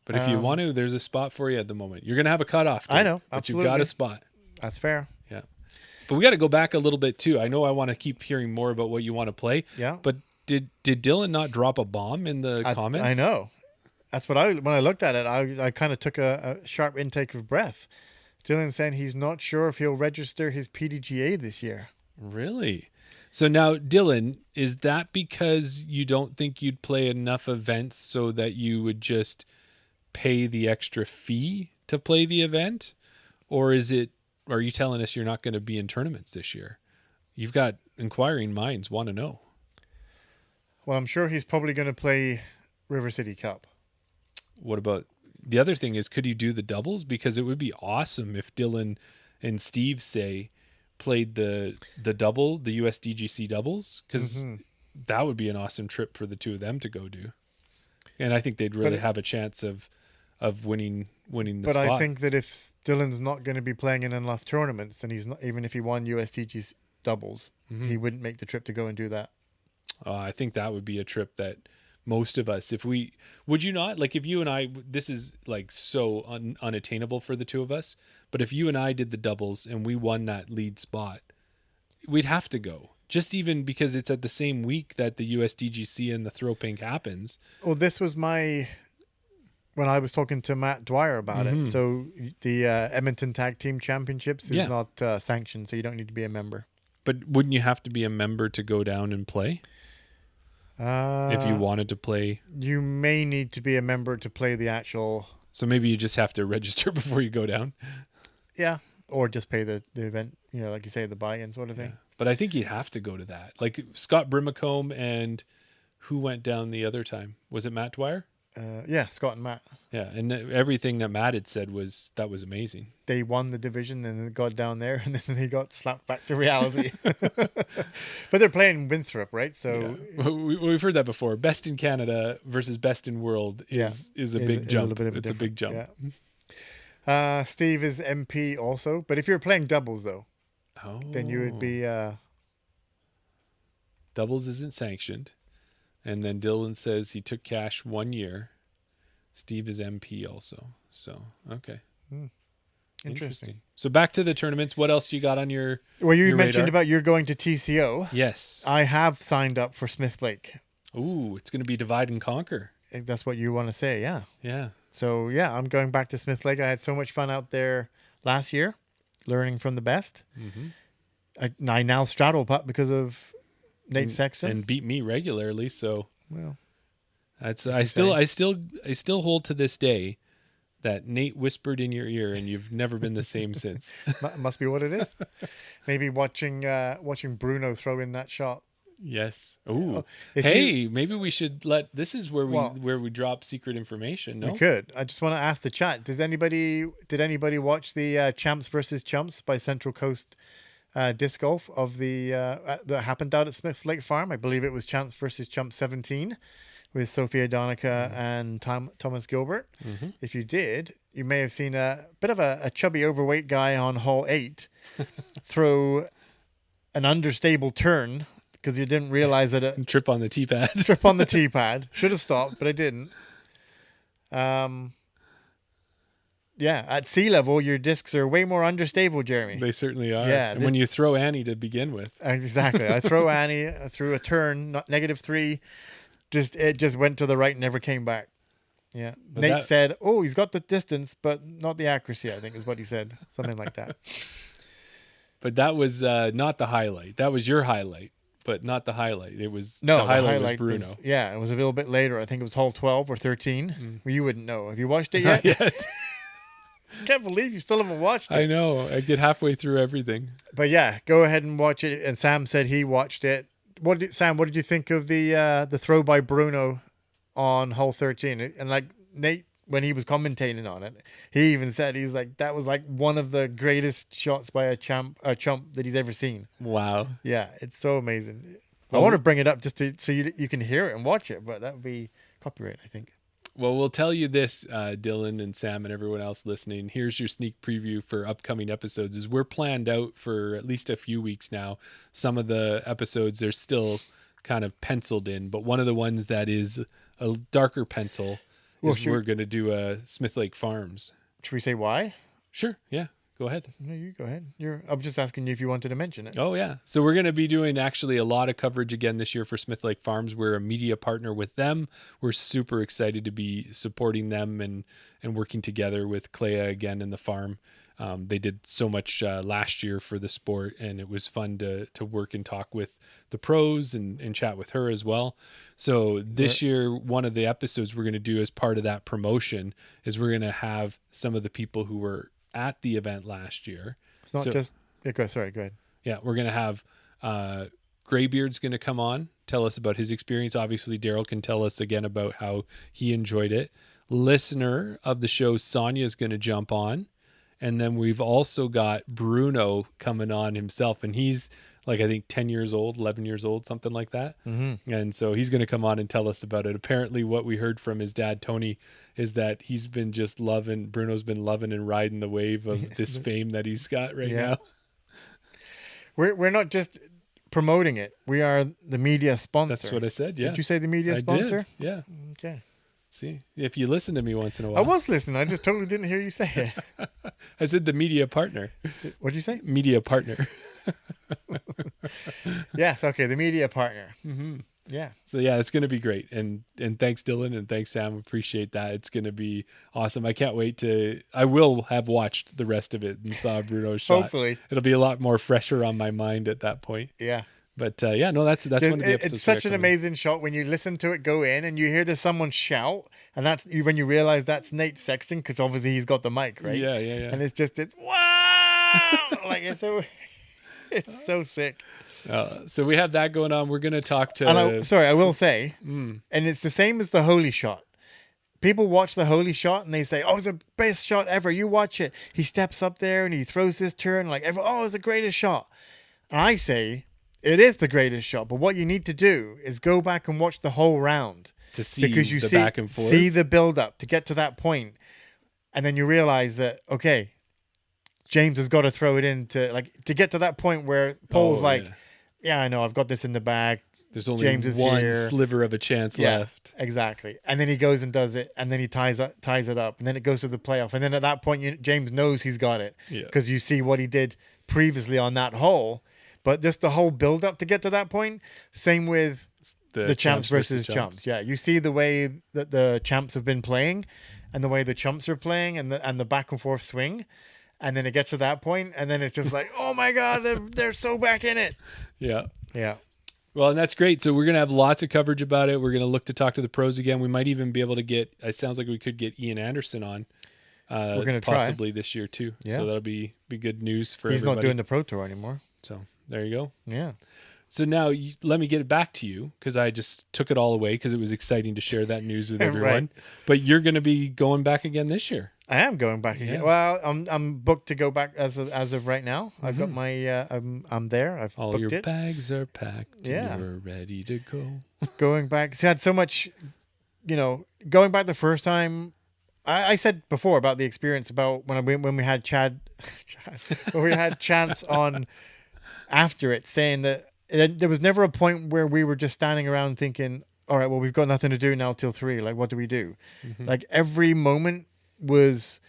But if you want to, there's a spot for you at the moment. You're going to have a cutoff. I know. But absolutely. you've got a spot. That's fair. Yeah. But we got to go back a little bit too. I know I want to keep hearing more about what you want to play. Yeah. But did Dylan not drop a bomb in the comments? I know. That's what when I looked at it, I kind of took a sharp intake of breath. Dylan saying he's not sure if he'll register his PDGA this year. Really? So now, Dylan, is that because you don't think you'd play enough events so that you would just pay the extra fee to play the event? Or are you telling us you're not going to be in tournaments this year? You've got inquiring minds want to know. Well, I'm sure he's probably going to play River City Cup. What about the other thing is, could you do the doubles? Because it would be awesome if Dylan and Steve played the double, the USDGC doubles, because that would be an awesome trip for the two of them to go do. And I think they'd really have a chance of winning the spot. But I think that if Dylan's not going to be playing in enough tournaments, then he's not, even if he won USDGC doubles, he wouldn't make the trip to go and do that. I think that would be a trip that most of us, would you not, like if you and I, this is like so unattainable for the two of us, but if you and I did the doubles and we won that lead spot, we'd have to go, just even because it's at the same week that the USDGC and the Throw Pink happens. Well, this was when I was talking to Matt Dwyer about it. So the Edmonton Tag Team Championships is not sanctioned, so you don't need to be a member. But wouldn't you have to be a member to go down and play? If you wanted to play, you may need to be a member to play the actual. So maybe you just have to register before you go down. Yeah, or just pay the event. Like you say, the buy-in sort of thing. Yeah. But I think you'd have to go to that. Like Scott Brimacombe and who went down the other time? Was it Matt Dwyer? Scott and Matt. Yeah, and everything that Matt had said was amazing. They won the division and then got down there, and then they got slapped back to reality. But they're playing Winthrop, right? So we've heard that before. Best in Canada versus best in world is a big jump. It's a big jump. Yeah. Steve is MP also, but if you're playing doubles though, then you would be. Doubles isn't sanctioned. And then Dylan says he took cash 1 year. Steve is MP also. So, okay. Interesting. So back to the tournaments. What else do you got on your Well, you your mentioned radar? about you're going to TCO. Yes. I have signed up for Smith Lake. Ooh, it's going to be divide and conquer. If that's what you want to say, yeah. Yeah. So, yeah, I'm going back to Smith Lake. I had so much fun out there last year, learning from the best. Mm-hmm. I now straddle putt because of Nate Sexton. And beat me regularly, so well, that's I still hold to this day that Nate whispered in your ear and you've never been the same since. Must be what it is. Maybe watching Bruno throw in that shot. Yes. Ooh. Maybe we should this is where we drop secret information. No, we could. I just want to ask the chat. Did anybody watch the Champs versus Chumps by Central Coast disc golf of the that happened out at Smith Lake Farm? I believe it was Champs versus Chumps 17 with Sophia Donica and Thomas Gilbert. If you did, you may have seen a bit of a chubby overweight guy on hole 8 throw an understable turn because you didn't realize that it trip on the tee pad. Trip on the tee pad. Should have stopped, but I didn't. Yeah, at sea level, your discs are way more understable, Jeremy. They certainly are. Yeah, and when you throw Annie to begin with. Exactly. I throw Annie through a turn, -3. It just went to the right and never came back. Yeah. But Nate said, "Oh, he's got the distance, but not the accuracy," I think is what he said. Something like that. But that was not the highlight. That was your highlight, but not the highlight. It was the highlight was Bruno. It was a little bit later. I think it was hole 12 or 13. Well, you wouldn't know. Have you watched it yet? Yes. I can't believe you still haven't watched it. I know. I get halfway through everything. But yeah, go ahead and watch it. And Sam said he watched it. Sam, what did you think of the throw by Bruno on hole 13? And like Nate, when he was commentating on it, he even said he's like that was like one of the greatest shots by a chump that he's ever seen. Wow. Yeah, it's so amazing. I want to bring it up just so you can hear it and watch it, but that would be copyright, I think. Well, we'll tell you this, Dylan and Sam and everyone else listening. Here's your sneak preview for upcoming episodes. Is we're planned out for at least a few weeks now. Some of the episodes are still kind of penciled in, but one of the ones that is a darker pencil is we're going to do Smith Lake Farms. Should we say why? Sure. Yeah. Go ahead. No, you go ahead. I'm just asking you if you wanted to mention it. Oh, yeah. So we're going to be doing actually a lot of coverage again this year for Smith Lake Farms. We're a media partner with them. We're super excited to be supporting them and working together with Clea again in the farm. They did so much last year for the sport, and it was fun to work and talk with the pros and chat with her as well. So this year, one of the episodes we're going to do as part of that promotion is we're going to have some of the people who were at the event last year. It's not just... go ahead. Yeah, we're going to have Graybeard's going to come on, tell us about his experience. Obviously, Darryl can tell us again about how he enjoyed it. Listener of the show, Sonia, is going to jump on. And then we've also got Bruno coming on himself, and he's like, I think 10 years old, 11 years old, something like that. Mm-hmm. And so he's going to come on and tell us about it. Apparently what we heard from his dad, Tony, is that Bruno's been loving and riding the wave of this fame that he's got right now. We're not just promoting it. We are the media sponsor. That's what I said, yeah. Did you say the media sponsor? I did, yeah. Okay. See, if you listen to me once in a while. I was listening. I just totally didn't hear you say it. I said the media partner. What did you say? Media partner. Yes. Okay. The media partner. Mm-hmm. Yeah. So yeah, it's going to be great. And thanks Dylan and thanks Sam. Appreciate that. It's going to be awesome. I can't wait I will have watched the rest of it and saw Bruno's shot. Hopefully. It'll be a lot more fresher on my mind at that point. Yeah. But that's one of the episodes. It's such an amazing shot when you listen to it go in and you hear there's someone shout, and that's when you realize that's Nate Sexton because obviously he's got the mic, right? Yeah. And it's wow, like it's so sick. So we have that going on. We're gonna talk to. And I will say, and it's the same as the holy shot. people watch the holy shot and they say, "Oh, it's the best shot ever." You watch it. He steps up there and he throws this turn like, "Oh, it's the greatest shot." And I say, it is the greatest shot. But what you need to do is go back and watch the whole round to see because you back and forth. See the build up to get to that point, and then you realize that okay, James has got to throw it in to get to that point where Paul's yeah, I know, I've got this in the bag. There's only James is one here. Sliver of a chance left. Exactly. And then he goes and does it, and then he ties it up, and then it goes to the playoff. And then at that point, James knows he's got it because you see what he did previously on that hole. But just the whole build up to get to that point. Same with the champs versus chumps. Yeah, you see the way that the champs have been playing, and the way the chumps are playing, and the back and forth swing. And then it gets to that point, and then it's just like, oh my God, they're so back in it. Yeah. Yeah. Well, and that's great. So we're going to have lots of coverage about it. We're going to look to talk to the pros again. We might even be able to get, it sounds like we could get Ian Anderson on we're going to possibly this year too. Yeah. So that'll be good news for everybody. He's not doing the Pro Tour anymore. So there you go. Yeah. So now let me get it back to you because I just took it all away because it was exciting to share that news with everyone. Right. But you're going to be going back again this year. I am going back again. Well, I'm booked to go back as of right now. I've got my I'm there. I've all booked your it. Bags are packed. Yeah, and you're ready to go. Going back. See, I had so much, going back the first time. I said before about the experience about when we had when we had Chance on after it, saying that there was never a point where we were just standing around thinking, all right, well, we've got nothing to do now till 3. Like, what do we do? Mm-hmm. Like every moment was,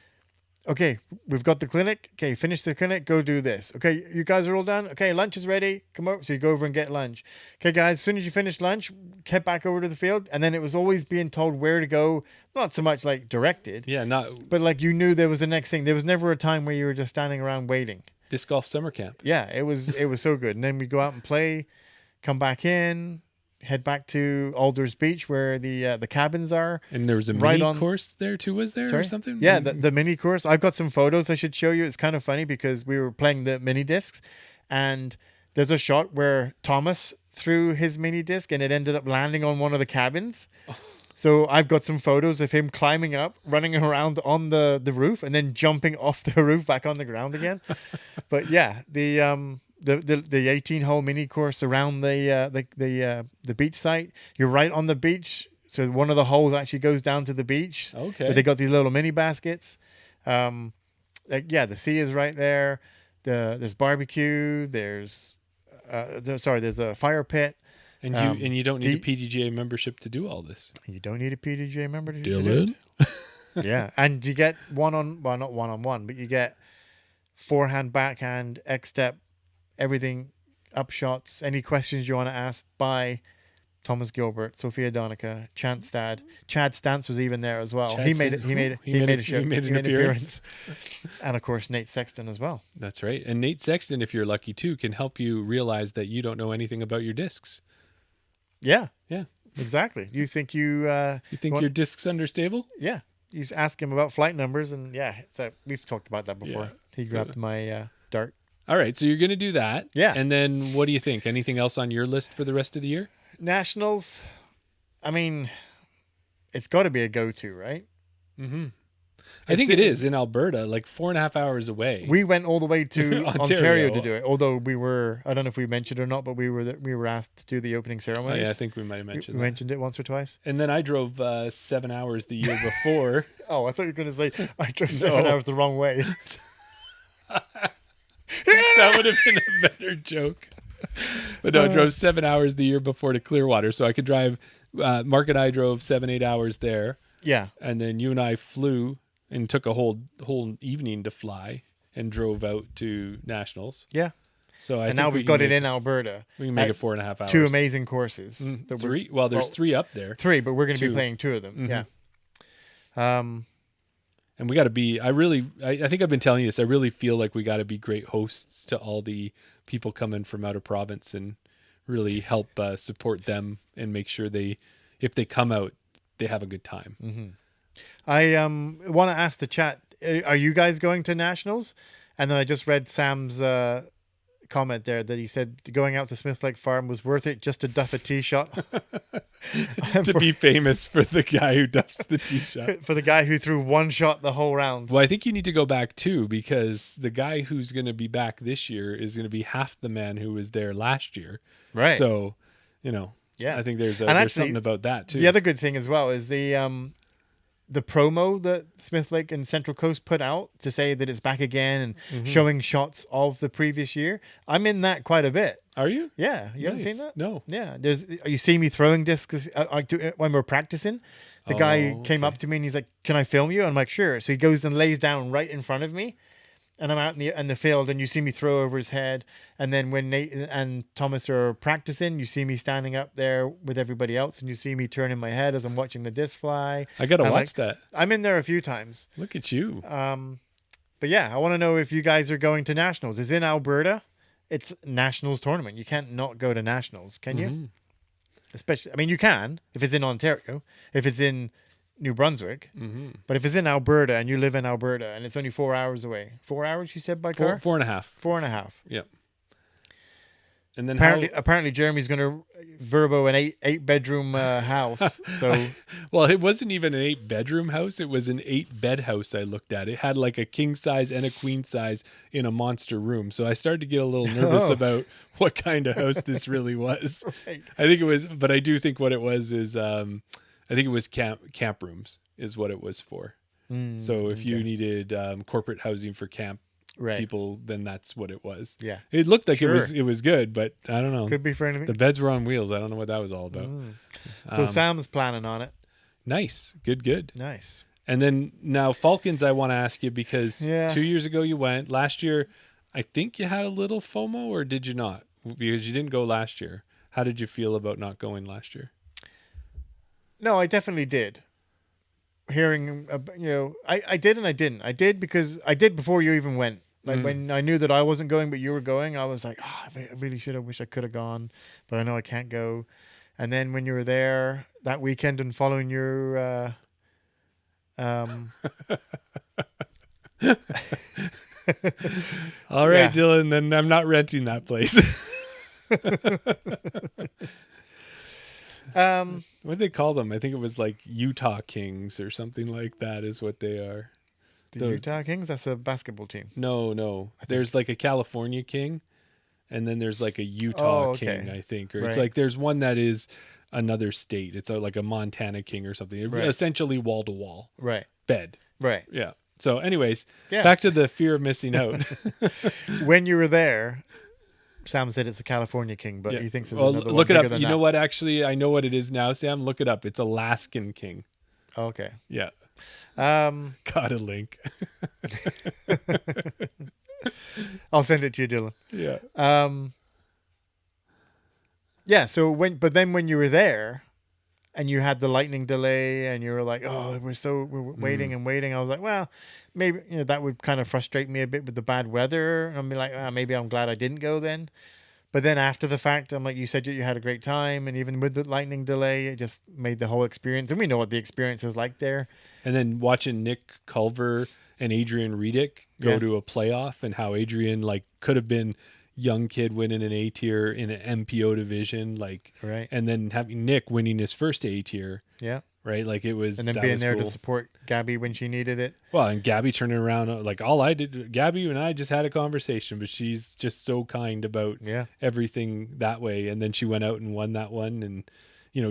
okay, we've got the clinic. Okay, finish the clinic. Go do this. Okay, you guys are all done. Okay, lunch is ready. Come over. So you go over and get lunch. Okay, guys, as soon as you finish lunch, head back over to the field. And then it was always being told where to go. Not so much like directed. Yeah, but like you knew there was the next thing. There was never a time where you were just standing around waiting. Disc golf summer camp. Yeah, it was so good. And then we go out and play, come back in, head back to Alders Beach where the cabins are. And there was a mini course there too, was there? Sorry? Or something? Yeah, the mini course. I've got some photos I should show you. It's kind of funny because we were playing the mini discs and there's a shot where Thomas threw his mini disc and it ended up landing on one of the cabins. So I've got some photos of him climbing up, running around on the roof and then jumping off the roof back on the ground again. But yeah, the 18-hole mini course around the beach site. You're right on the beach, so one of the holes actually goes down to the beach. Okay. But they got these little mini baskets. The sea is right there. There's barbecue. There's a fire pit. And you don't need a PDGA membership to do all this. You don't need a PDGA member to do it. Yeah, and you get not one-on-one, but you get forehand, backhand, X-step, everything, up shots, any questions you want to ask by Thomas Gilbert, Sophia Donica, Chad Stantz was even there as well. He made an appearance. And of course Nate Sexton as well. That's right. And Nate Sexton, if you're lucky too, can help you realize that you don't know anything about your discs. Yeah. Yeah. Exactly. You think your disc's understable? Yeah. You ask him about flight numbers and we've talked about that before. Yeah. He grabbed my dart. All right, so you're going to do that. Yeah. And then what do you think? Anything else on your list for the rest of the year? Nationals, I mean, it's got to be a go-to, right? Mm-hmm. I think it is in Alberta, like 4.5 hours away. We went all the way to Ontario to do it. Although I don't know if we mentioned it or not, but we were asked to do the opening ceremonies. Oh, yeah, I think we might have mentioned we mentioned it once or twice. And then I drove 7 hours the year before. Oh, I thought you were going to say I drove 7 hours the wrong way. That would have been a better joke. But no, I drove 7 hours the year before to Clearwater, so I could drive. Mark and I drove 7-8 hours there. Yeah, and then you and I flew and took a whole evening to fly and drove out to Nationals. Yeah. So now we've got it in Alberta. We can make it 4.5 hours. 2 amazing courses. Three. Well, there's 3 up there. 3, but we're going to be playing 2 of them. Mm-hmm. Yeah. And we got to be. I think I've been telling you this. I really feel like we got to be great hosts to all the people coming from out of province and really help support them and make sure if they come out, they have a good time. Mm-hmm. I want to ask the chat, are you guys going to Nationals? And then I just read Sam's comment there that he said going out to Smith Lake Farm was worth it just to duff a tee shot. To be famous for the guy who duffs the tee shot. For the guy who threw one shot the whole round. Well, I think you need to go back too, because the guy who's going to be back this year is going to be half the man who was there last year. Right. So, I think there's something about that too. The other good thing as well is the promo that Smith Lake and Central Coast put out to say that it's back again and showing shots of the previous year. I'm in that quite a bit. Are you? Yeah. You haven't seen that? No. Yeah. You see me throwing discs when we're practicing. The guy came up to me and he's like, "Can I film you?" And I'm like, "Sure." So he goes and lays down right in front of me. And I'm out in the field, and you see me throw over his head. And then when Nate and Thomas are practicing, you see me standing up there with everybody else, and you see me turning my head as I'm watching the disc fly. I gotta watch that. I'm in there a few times. Look at you. But yeah, I want to know if you guys are going to nationals. It's in Alberta. It's nationals tournament. You can't not go to nationals, can you? Especially, I mean, you can if it's in Ontario. If it's in New Brunswick, but if it's in Alberta and you live in Alberta and it's only 4 hours away, 4 hours you said by car? 4.5. 4.5. Yep. And then apparently Jeremy's going to verbo an eight bedroom house. So well, it wasn't even an 8-bedroom house. It was an 8-bed house. I looked at it had like a king size and a queen size in a monster room. So I started to get a little nervous about what kind of house this really was. Right. I think it was, but I do think what it was is I think it was camp rooms is what it was for. So if you needed corporate housing for camp people, then that's what it was. Yeah, it looked like it was good, but I don't know. Could be for anything. The beds were on wheels. I don't know what that was all about. So Sam's planning on it. Nice, good. Nice. And then now Falcons, I want to ask you because 2 years ago you went. Last year, I think you had a little FOMO, or did you not? Because you didn't go last year. How did you feel about not going last year? No, I definitely did. Hearing, I did and I didn't. I did because I did before you even went. Like when I knew that I wasn't going, but you were going, I was like, I really should have. Wish I could have gone, but I know I can't go. And then when you were there that weekend and following your, all right, Dylan, then I'm not renting that place. What do they call them? I think it was like Utah Kings or something like that is what they are. Utah Kings? That's a basketball team. No. There's like a California King, and then there's like a Utah King, I think. Or it's like there's one that is another state. It's like a Montana King or something. Essentially wall to wall. Right. Bed. Right. Yeah. So anyways, back to the fear of missing out. When you were there, Sam said it's a California King, but he thinks there's another one. Look it up. You know what? Actually, I know what it is now, Sam. Look it up. It's Alaskan King. Okay. Yeah. Got a link. I'll send it to you, Dylan. Yeah. Yeah. So then when you were there, and you had the lightning delay, and you were like, "Oh, we're waiting and waiting." I was like, "Well, maybe that would kind of frustrate me a bit with the bad weather." And I'd be like, "Maybe I'm glad I didn't go then." But then after the fact, I'm like, "You said you had a great time, and even with the lightning delay, it just made the whole experience." And we know what the experience is like there. And then watching Nick Culver and Adrian Redick go to a playoff, and how Adrian could have been young kid winning an A tier in an MPO division, and then having Nick winning his first A tier. Yeah. Right. It was, and then being there to support Gabby when she needed it. Well, and Gabby turning around, all I did, Gabby and I just had a conversation, but she's just so kind about everything that way. And then she went out and won that one. And,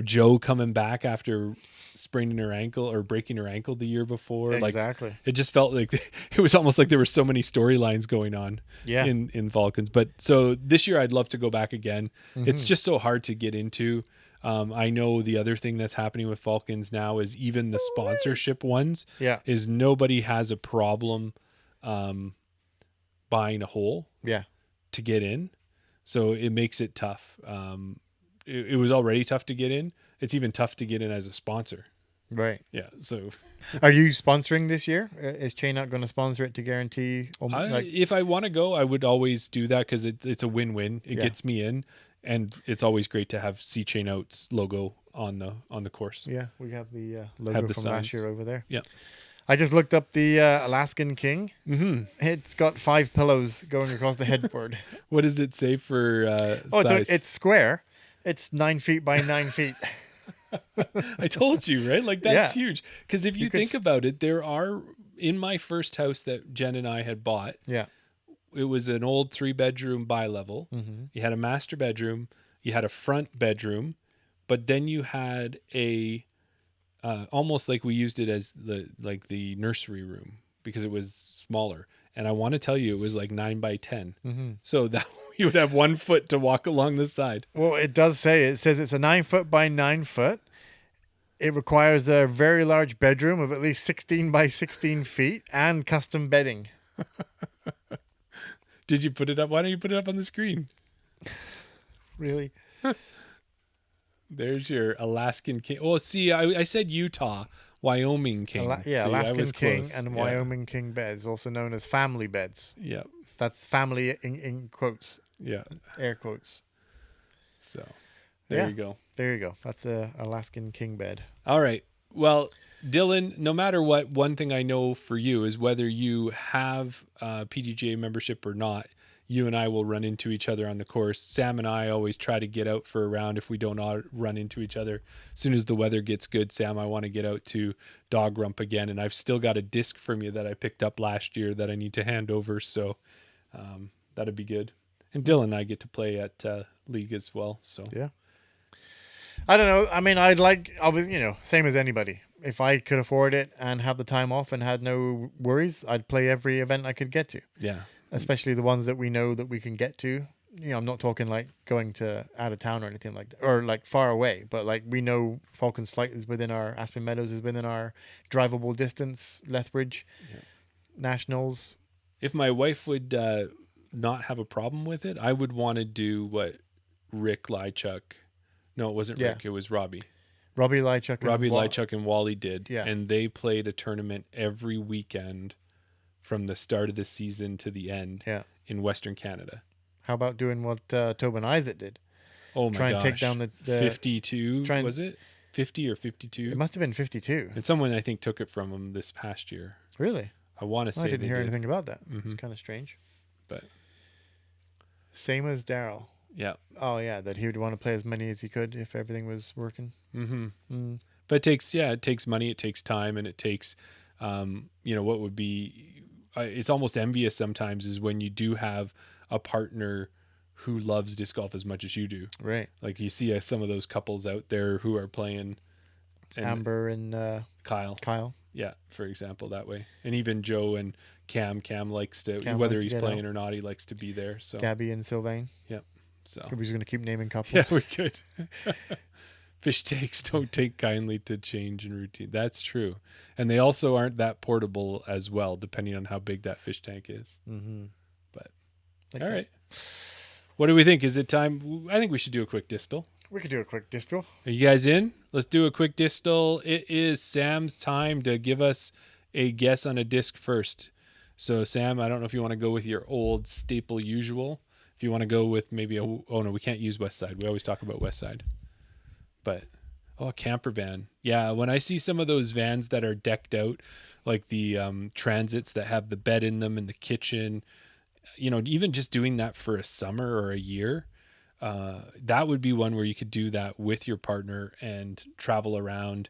Joe coming back after spraining her ankle or breaking her ankle the year before. Exactly. It just felt like it was almost like there were so many storylines going on in Falcons. But so this year I'd love to go back again. It's just so hard to get into. I know the other thing that's happening with Falcons now is even the sponsorship ones is nobody has a problem buying a hole to get in. So it makes it tough. It was already tough to get in. It's even tough to get in as a sponsor. Right. Yeah. So are you sponsoring this year? Is Chain not going to sponsor it to guarantee? If I want to go, I would always do that because it's a win-win. It gets me in. And it's always great to have C Chain Out's logo on the course. Yeah, we have the logo from last year over there. Yeah. I just looked up the Alaskan King. Mm-hmm. It's got 5 pillows going across the headboard. What does it say for size? It's square. It's 9 feet by 9 feet. I told you, right? Like, that's huge. Because if you think about it, there are, in my first house that Jen and I had bought, it was an old 3-bedroom bi-level. Mm-hmm. You had a master bedroom. You had a front bedroom. But then you had a... almost like we used it as the nursery room because it was smaller. And I want to tell you, it was like 9 by 10. Mm-hmm. So that you would have 1 foot to walk along the side. Well, it says it's a 9 foot by 9 foot. It requires a very large bedroom of at least 16 by 16 feet and custom bedding. Did you put it up? Why don't you put it up on the screen? Really? There's your Alaskan King. Oh, see, I said Utah, Wyoming King. Alaskan King and Wyoming King beds, also known as family beds. Yeah. That's family in quotes. Yeah. Air quotes. So there you go. There you go. That's a Alaskan King bed. All right. Well, Dylan, no matter what, one thing I know for you is whether you have a PDGA membership or not, you and I will run into each other on the course. Sam and I always try to get out for a round if we don't run into each other. As soon as the weather gets good, Sam, I want to get out to Dog Rump again. And I've still got a disc from you that I picked up last year that I need to hand over. So that'd be good. And Dylan and I get to play at League as well. So yeah. I don't know. I mean, I'd like, obviously, same as anybody. If I could afford it and have the time off and had no worries, I'd play every event I could get to. Yeah. Especially the ones that we know that we can get to. I'm not talking like going to out of town or anything like that, or like far away, but like we know Falcons Flight is within our, Aspen Meadows is within our drivable distance, Lethbridge, Nationals. If my wife would not have a problem with it, I would want to do what Rick Lychuk. No, it wasn't Rick. It was Robbie. Robbie Lychuk and Wally did. Yeah. And they played a tournament every weekend from the start of the season to the end in Western Canada. How about doing what Tobin Isaac did? Oh my gosh. Try and take down the 52, was it? 50 or 52? It must have been 52. And someone, I think, took it from him this past year. Really? I want to say I didn't hear anything about that. Mm-hmm. It's kind of strange. But same as Darryl. Yeah. Oh, yeah, that he would want to play as many as he could if everything was working. Mm-hmm. Mm. But it takes money, it takes time, and it takes, what would be... it's almost envious sometimes is when you do have a partner who loves disc golf as much as you do. Right. Like you see some of those couples out there who are playing. Amber and Kyle. Yeah, for example, that way. And even Joe and Cam likes to, whether he's playing or not, he likes to be there. So Gabby and Sylvain. Yep. So we're just going to keep naming couples. Yeah, we could. Fish tanks don't take kindly to change in routine. That's true. And they also aren't that portable as well, depending on how big that fish tank is. Mm-hmm. But, all right. What do we think? Is it time? I think we should do a quick distal. We could do a quick distal. Are you guys in? Let's do a quick distal. It is Sam's time to give us a guess on a disc first. So, Sam, I don't know if you want to go with your old staple usual. If you want to go with maybe we can't use West Side. We always talk about West Side. But, a camper van. Yeah, when I see some of those vans that are decked out, like the transits that have the bed in them and the kitchen, even just doing that for a summer or a year, that would be one where you could do that with your partner and travel around.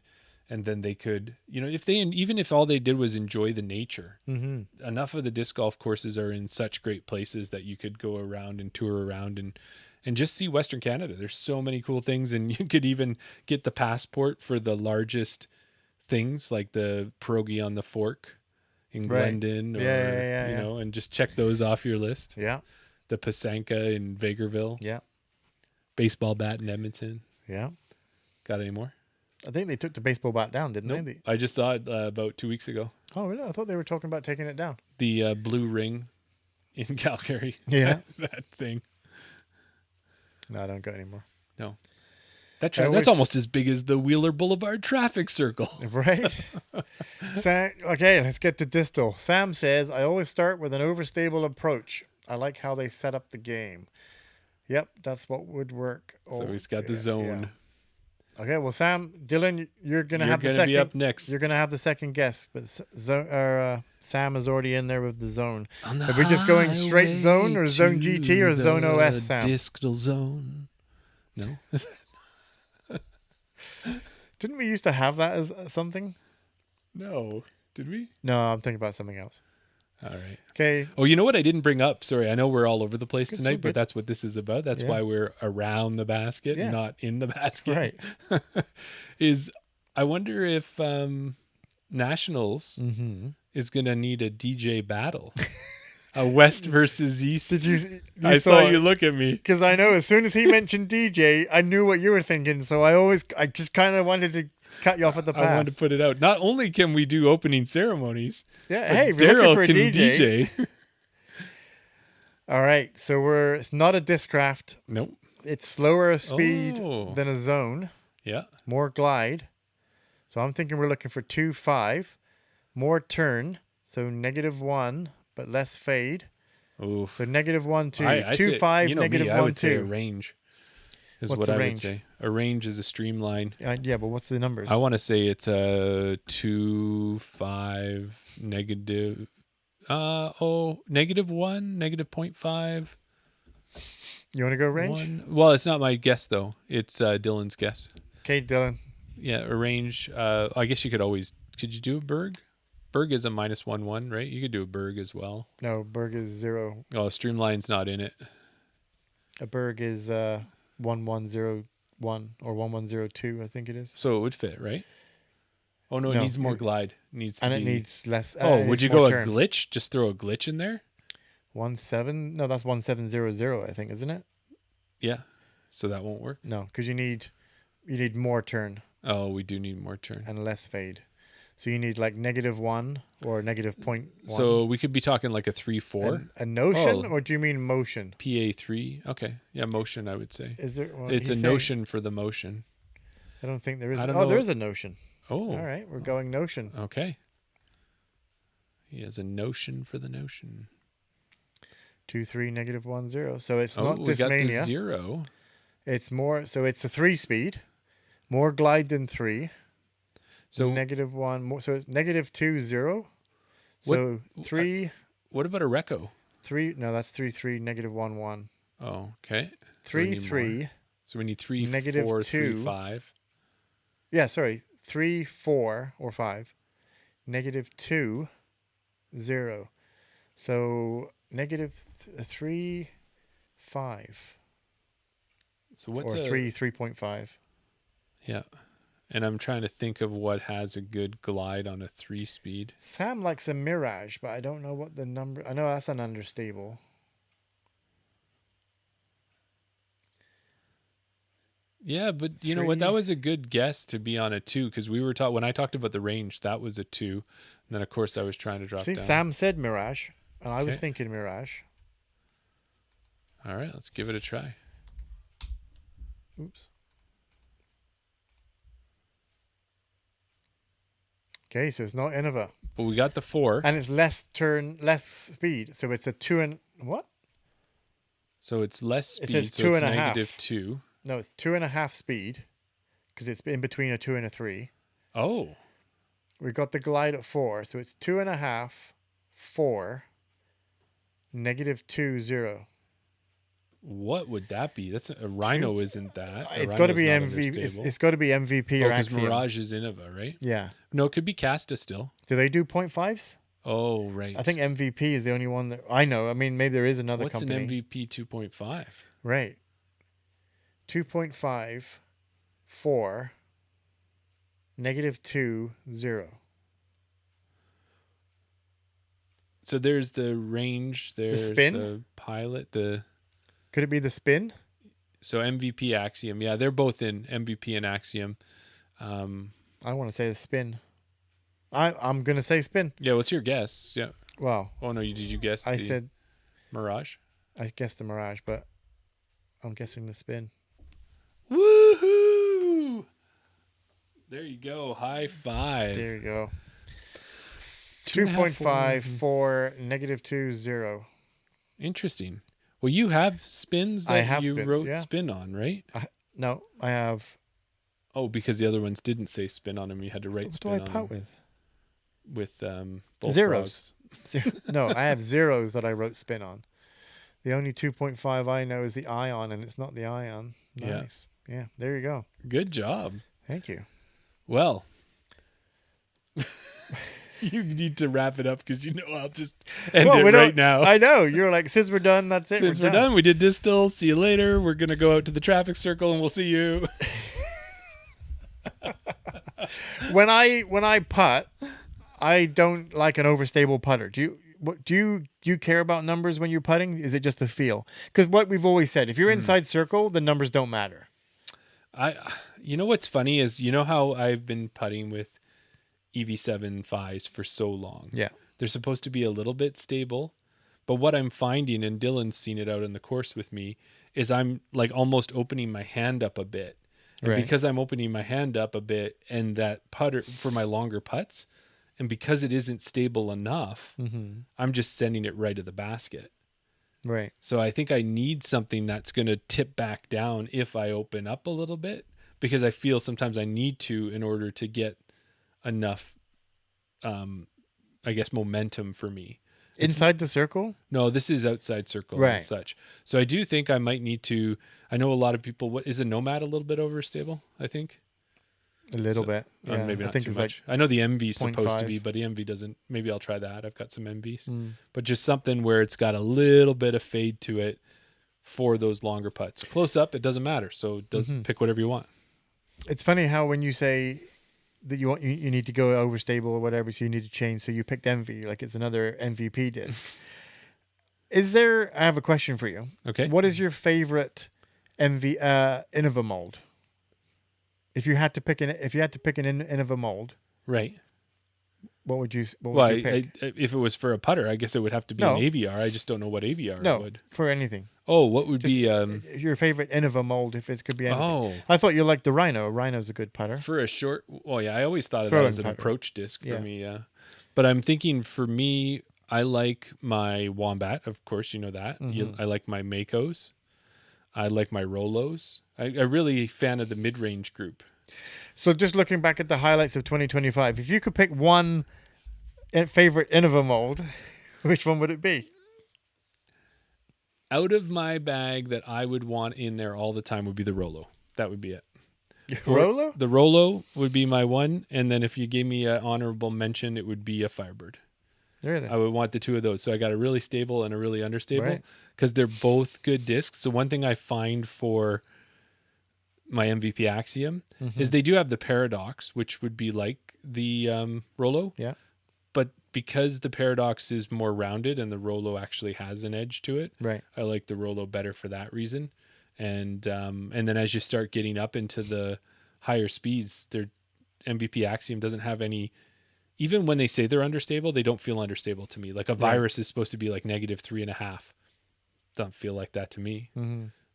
And then they could, even if all they did was enjoy the nature, enough of the disc golf courses are in such great places that you could go around and tour around and just see Western Canada. There's so many cool things, and you could even get the passport for the largest things, like the Pierogi on the Fork in Glendon, or and just check those off your list. Yeah, the Pasanka in Vegreville. Yeah, baseball bat in Edmonton. Yeah, got any more? I think they took the baseball bat down, didn't they? I just saw it about 2 weeks ago. Oh, really? I thought they were talking about taking it down. The Blue Ring in Calgary. Yeah. that thing. No, I don't got any more. No. That's almost as big as the Wheeler Boulevard traffic circle. Right? Okay, let's get to distal. Sam says, I always start with an overstable approach. I like how they set up the game. Yep, that's what would work. So he's got the zone. Yeah. Okay, well, Dylan, you're gonna have the second. Be up next. You're gonna have the second guess, but Sam is already in there with the zone. Are we just going straight zone or zone GT or zone OS, Sam? Discal zone. No. Didn't we used to have that as something? No. Did we? No, I'm thinking about something else. All right. Okay. Oh, you know what I didn't bring up? Sorry, I know we're all over the place tonight, so but that's what this is about. That's why we're around the basket, not in the basket. Right. Is I wonder if Nationals is going to need a DJ battle. A West versus East. Did you I saw you look at me. Because I know as soon as he mentioned DJ, I knew what you were thinking. So I just kind of wanted to cut you off at the pass. I wanted to put it out. Not only can we do opening ceremonies, hey, if you're looking for a DJ. All right, so it's not a Discraft. Nope. It's slower speed than a zone. Yeah. More glide. So I'm thinking we're looking for 2.5. More turn. So -1, but less fade. Oof. So -1, 2. I 2.5, you know -1, I would 2. say a range. Is what's what a I range? would say. A range is a streamline. Yeah, but what's the numbers? I want to say it's a 2.5 negative. -1, -0.5. You want to go range? 1. Well, it's not my guess though. It's Dylan's guess. Okay, Dylan. Yeah, a range. I guess you could you do a Berg? Berg is a -1/1, right? You could do a Berg as well. No, Berg is 0. Oh, streamline's not in it. A Berg is 1101 or 1102, I think it is. So it would fit, right? Oh no, it needs more glide. It needs it needs less. would you go a glitch? Just throw a glitch in there? 17? No, that's 1700, I think, isn't it? Yeah. So that won't work. No, because you need more turn. Oh, we do need more turn and less fade. So you need like -1 or -0.1. So we could be talking like a 3/4. A notion, or do you mean motion? PA3. Okay, yeah, motion. I would say. Is there? Well, it's a notion for the motion. I don't think there is. There is a notion. Oh, all right, we're going notion. Okay. He has a notion for the notion. 2.3 -1 0. So it's not we got Discmania. the 0. It's more. So it's a 3-speed, more glide than 3. So -1 more. So it's -2 0. So 3. What about a Reco? 3. No, that's 3 -1 1. Oh, okay. 3 3. So we need 3 -2 4 3 5. Yeah, sorry. 3 4 or 5. -2 0. So -3 5. So what's or 3.5? Yeah. And I'm trying to think of what has a good glide on a 3-speed. Sam likes a Mirage, but I don't know what the number. I know that's an understable. Yeah, but you know what? That was a good guess to be on a 2 because we were when I talked about the range, that was a 2. And then of course I was trying to drop down. Sam said Mirage, and I was thinking Mirage. All right, let's give it a try. Oops. Okay, so it's not Innova. But we got the 4. And it's less speed. So it's a 2 and what? So it's less speed. It says so 2.5. It's -2. No, it's 2.5 speed because it's in between a 2 and a 3. Oh. We got the glide at 4. So it's 2.5, 4, -2 0. What would that be? That's a Rhino, isn't that? It's got to be MVP. It's got to be MVP or because Axiom. Mirage is Innova, right? Yeah. No, it could be Casta still. Do they do 0.5s? Oh, right. I think MVP is the only one that I know. I mean, maybe there is another company. What's an MVP 2.5? Right. 2.5, 4, -2 0. So there's the range. There's the pilot. Could it be the spin? So MVP Axiom. Yeah, they're both in MVP and Axiom. I want to say the spin. I'm going to say spin. Yeah, what's your guess? Yeah. Wow. Oh, no, did you guess I said Mirage? I guessed the Mirage, but I'm guessing the spin. Woohoo! There you go. High five. There you go. 2.5, 4, -2 0. Interesting. Well, you have spins that you spin, wrote spin on, right? No, I have Oh, because the other ones didn't say spin on them. You had to write spin on them. What do I putt with? With zeros. No, I have zeros that I wrote spin on. The only 2.5 I know is the ion, and it's not the ion. Nice. Yeah, there you go. Good job. Thank you. Well, you need to wrap it up because I'll just end it right now. I know. You're like, since we're done, that's it. Since we're done, we did distill. See you later. We're going to go out to the traffic circle and we'll see you. When I putt, I don't like an overstable putter. Do you care about numbers when you're putting? Is it just a feel? Because what we've always said, if you're inside circle, the numbers don't matter. What's funny is, how I've been putting with EV7 5s for so long. Yeah. They're supposed to be a little bit stable, but what I'm finding, and Dylan's seen it out in the course with me, is I'm like almost opening my hand up a bit. And because I'm opening my hand up a bit and that putter for my longer putts, and because it isn't stable enough, I'm just sending it right to the basket. Right. So I think I need something that's going to tip back down if I open up a little bit, because I feel sometimes I need to in order to get enough, momentum for me. Inside the circle? No, this is outside circle and such. So I do think I might need to. I know a lot of people. What is a Nomad a little bit overstable? I think a little bit. Yeah, maybe not too much. I know the MV is supposed to be, but the MV doesn't. Maybe I'll try that. I've got some MVs, but just something where it's got a little bit of fade to it for those longer putts. Close up, it doesn't matter. So it does pick whatever you want. It's funny how when you say that you need to go overstable or whatever, so you need to change. So you picked MV, like it's another MVP disc. I have a question for you. Okay. What is your favorite MV Innova mold? If you had to pick an Innova mold, right? What would you pick? If it was for a putter, I guess it would have to be an AVR. I just don't know what AVR would. For anything. Oh, what would be your favorite Innova mold if it could be anything? Oh, I thought you liked the Rhino. Rhino's a good putter. For a short, I always thought of that as an approach disc for me. Yeah, but I'm thinking for me, I like my Wombat. Of course, you know that. I like my Makos. I like my Rolos. I really fan of the mid-range group. So just looking back at the highlights of 2025, if you could pick one favorite Innova mold, which one would it be? Out of my bag that I would want in there all the time would be the Rolo. That would be it. Rolo? The Rolo would be my one. And then if you gave me an honorable mention, it would be a Firebird. Really? I would want the two of those. So I got a really stable and a really understable because they're both good discs. So one thing I find for my MVP Axiom is they do have the Paradox, which would be like the Rolo. Yeah. But because the Paradox is more rounded and the Rolo actually has an edge to it, I like the Rolo better for that reason. And then as you start getting up into the higher speeds, their MVP Axiom doesn't have any. Even when they say they're understable, they don't feel understable to me. Like a Virus is supposed to be like -3.5. Doesn't feel like that to me.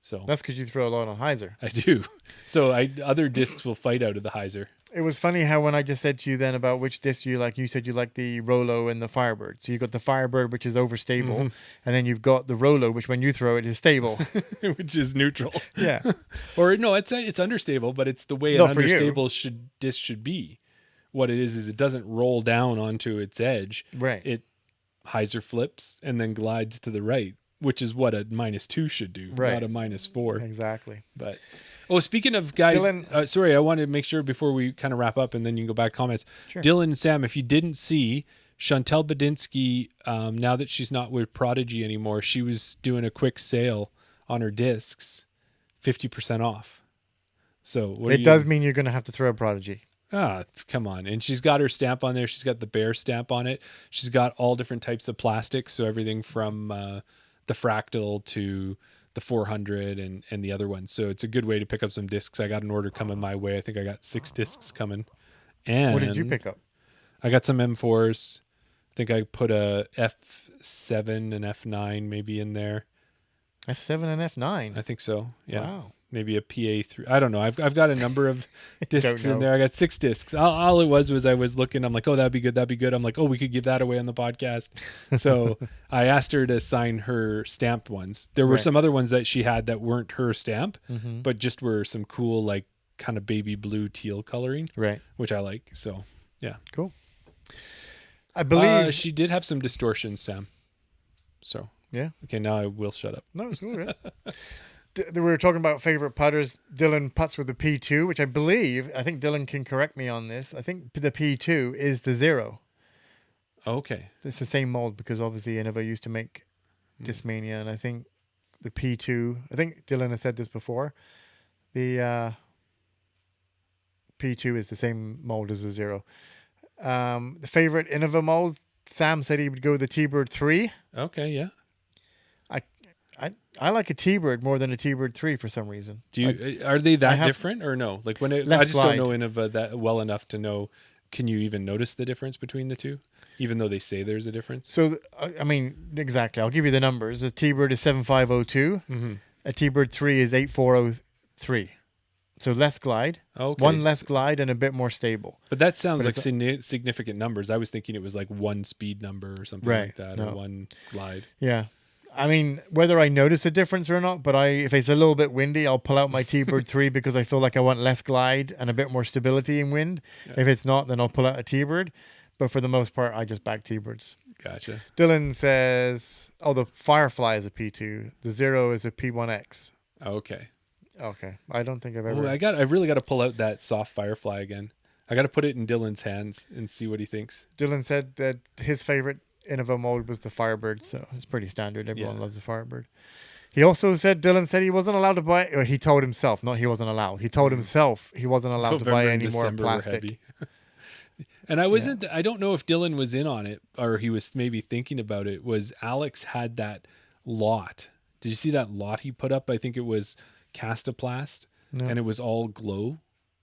So that's because you throw a lot on hyzer. I do. So other discs will fight out of the hyzer. It was funny how when I just said to you then about which disc you like, you said you like the Rolo and the Firebird. So you got the Firebird, which is overstable, and then you've got the Rolo, which when you throw it is stable, which is neutral. Yeah. Or no, it's understable, but it's the way an understable disc should be. What it is it doesn't roll down onto its edge. Right. It hyzer flips and then glides to the right, which is what a -2 should do, not a -4. Exactly. But speaking of guys, Dylan, sorry, I wanted to make sure before we kind of wrap up and then you can go back to comments. Sure. Dylan and Sam, if you didn't see, Chantel Badinsky, now that she's not with Prodigy anymore, she was doing a quick sale on her discs, 50% off. So it does mean you're going to have to throw a Prodigy. Come on. And she's got her stamp on there. She's got the bear stamp on it. She's got all different types of plastics. So everything from the Fractal to the 400 and the other ones. So it's a good way to pick up some discs. I got an order coming my way. I think I got 6 discs coming. And what did you pick up? I got some M4s. I think I put a F7 and F9 maybe in there. F7 and F9? I think so. Yeah. Wow. Maybe a PA3. I don't know. I've got a number of discs in there. I got 6 discs. All it was I was looking. I'm like, oh, that'd be good. That'd be good. I'm like, oh, we could give that away on the podcast. So I asked her to sign her stamped ones. There were some other ones that she had that weren't her stamp, but just were some cool like kind of baby blue teal coloring, right? Which I like. So yeah, cool. I believe she did have some distortion, Sam. So yeah. Okay, now I will shut up. No, it's cool. We were talking about favorite putters. Dylan putts with the P2, which I think Dylan can correct me on this. I think the P2 is the 0. Okay. It's the same mold because obviously Innova used to make Discmania, and I think the P2, I think Dylan has said this before, the P2 is the same mold as the 0. The favorite Innova mold, Sam said he would go with the T-Bird 3. Okay, yeah. I like a T-Bird more than a T-Bird 3 for some reason. Are they that different or no? Like I just glide. don't know Innova that well enough to know. Can you even notice the difference between the two, even though they say there's a difference? So I mean, exactly. I'll give you the numbers. A T-Bird is 7502. Mm-hmm. A T-Bird 3 is 8403. So less glide. Okay. One less glide and a bit more stable. But that sounds like significant numbers. I was thinking it was like one speed number or something like that, or one glide. Yeah. I mean, whether I notice a difference or not, but if it's a little bit windy, I'll pull out my T-Bird 3 because I feel like I want less glide and a bit more stability in wind. Yeah. If it's not, then I'll pull out a T-Bird. But for the most part, I just back T-Birds. Gotcha. Dylan says, the Firefly is a P2. The 0 is a P1X. Okay. I don't think I've ever... I really got to pull out that soft Firefly again. I got to put it in Dylan's hands and see what he thinks. Dylan said that his favorite Innova mold was the Firebird, so it's pretty standard. Everyone loves the Firebird. Dylan said he wasn't allowed to buy, or he told himself, not he wasn't allowed. He told himself he wasn't allowed to buy any more plastic. And I don't know if Dylan was in on it or he was maybe thinking about it. Was Alex had that lot. Did you see that lot he put up? I think it was Castoplast, and it was all glow.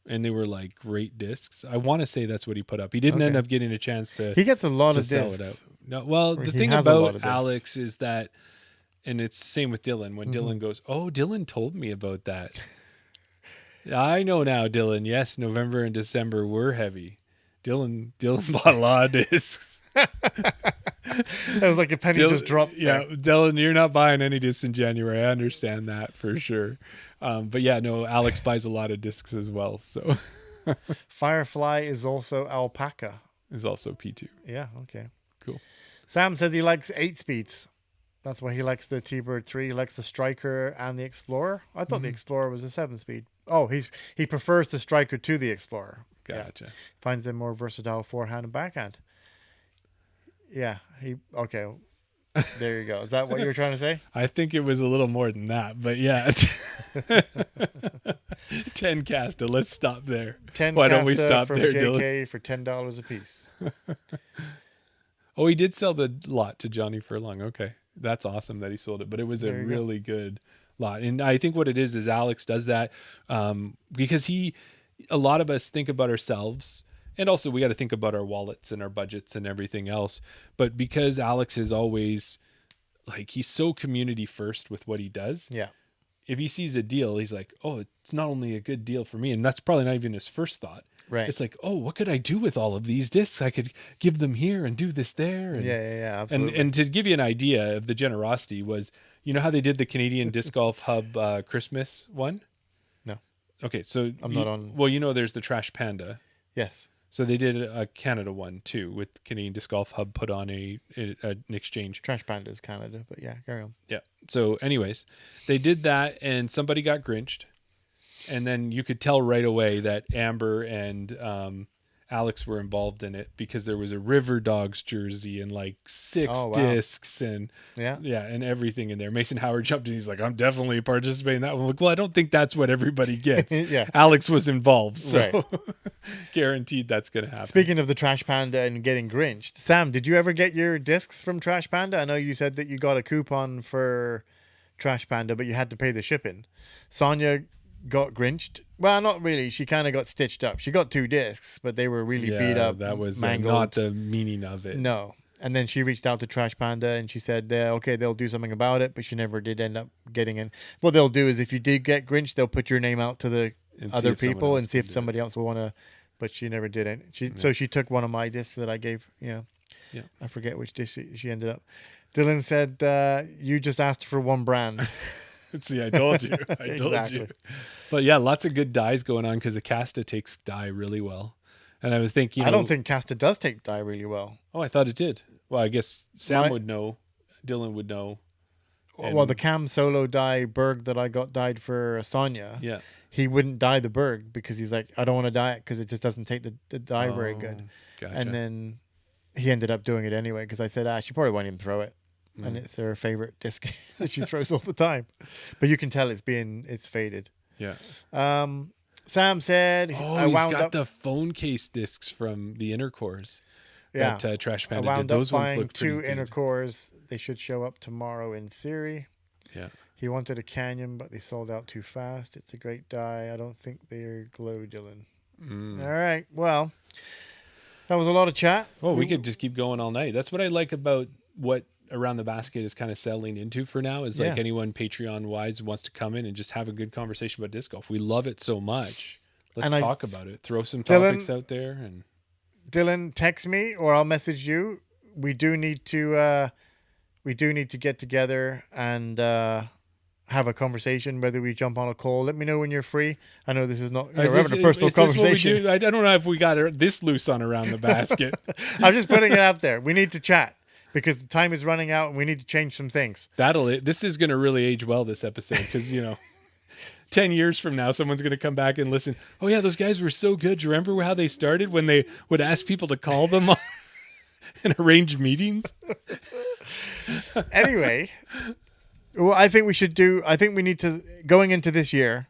And they were like great discs. I want to say that's what he put up. He didn't end up getting a chance to. He gets a lot of sell discs. It out. No, well, the thing about Alex is that, and it's the same with Dylan. When Dylan goes, "Oh, Dylan told me about that." I know now, Dylan. Yes, November and December were heavy. Dylan bought a lot of discs. That was like a penny just dropped. Yeah, Dylan, you're not buying any discs in January. I understand that for sure. But yeah, no, Alex buys a lot of discs as well. So Firefly is also Alpaca. Is also P2. Yeah, okay. Cool. Sam says he likes 8 speeds. That's why he likes the T-Bird 3. He likes the Striker and the Explorer. I thought the Explorer was a 7-speed. Oh, he prefers the Striker to the Explorer. Gotcha. Yeah. Finds them more versatile forehand and backhand. Yeah. Okay. There you go. Is that what you were trying to say? I think it was a little more than that, but yeah. 10 Casta. Let's stop there. 10 Why don't we stop from there, JK Dylan? for $10 a piece. Oh, he did sell the lot to Johnny Furlong. Okay. That's awesome that he sold it, but it was a really good lot. And I think what it is Alex does that because a lot of us think about ourselves, and also we got to think about our wallets and our budgets and everything else. But because Alex is always like, he's so community first with what he does. Yeah. If he sees a deal, he's like, oh, it's not only a good deal for me. And that's probably not even his first thought. Right. It's like, oh, what could I do with all of these discs? I could give them here and do this there. And, yeah, absolutely. And to give you an idea of the generosity was, you know how they did the Canadian Disc Golf Hub Christmas one? No. Okay, so I'm not on. Well, you know, there's the Trash Panda. Yes. So they did a Canada one too, with Canadian Disc Golf Hub put on an exchange. Trash Panda is Canada, but yeah, carry on. Yeah. So, anyways, they did that, and somebody got grinched, and then you could tell right away that Amber and Alex were involved in it because there was a River Dogs jersey and like 6 discs and and everything in there. Mason Howard jumped in. He's like, I'm definitely participating in that one. I'm like, well, I don't think that's what everybody gets. Yeah. Alex was involved, so guaranteed that's going to happen. Speaking of the Trash Panda and getting grinched, Sam, did you ever get your discs from Trash Panda? I know you said that you got a coupon for Trash Panda, but you had to pay the shipping. Sonia got grinched. Well, not really. She kind of got stitched up. She got 2 discs, but they were really beat up. That was mangled. Not the meaning of it. No. And then she reached out to Trash Panda and she said, okay, they'll do something about it, but she never did end up getting in. What they'll do is if you did get grinched, they'll put your name out to the other people and see if somebody else will want to, but she never did it. So she took one of my discs that I gave, I forget which disc she ended up. Dylan said, you just asked for one brand. See, I told you. I told you. But yeah, lots of good dyes going on because the Casta takes dye really well. And I was thinking, I don't think Casta does take dye really well. Oh, I thought it did. Well, I guess Sam would know. Dylan would know. Well, the Cam Solo dye Berg that I got dyed for Sonya. Yeah. He wouldn't dye the Berg because he's like, I don't want to dye it because it just doesn't take the dye very good. Gotcha. And then he ended up doing it anyway because I said, she probably won't even throw it. And it's her favorite disc that she throws all the time. But you can tell it's faded. Yeah. Sam said, he's got the phone case discs from the inner cores. Yeah. That Trash Panda I wound did. Those up ones buying look pretty 2 good. inner cores. They should show up tomorrow in theory. Yeah. He wanted a Canyon, but they sold out too fast. It's a great dye. I don't think they're glow, Dylan. All right. Well, that was a lot of chat. Oh, we could just keep going all night. That's what I like about what Around the Basket is kind of settling into for now is like anyone Patreon wise wants to come in and just have a good conversation about disc golf. We love it so much. Let's talk about it. Throw some topics out there. And Dylan, text me or I'll message you. We do need to get together and have a conversation, whether we jump on a call. Let me know when you're free. I know this is not we're having a personal conversation. I don't know if we got this loose on Around the Basket. I'm just putting it out there. We need to chat because the time is running out and we need to change some things. This is going to really age well, this episode, because 10 years from now, someone's going to come back and listen. Oh yeah, those guys were so good. Do you remember how they started when they would ask people to call them and arrange meetings? Anyway, well, I think we need to, going into this year,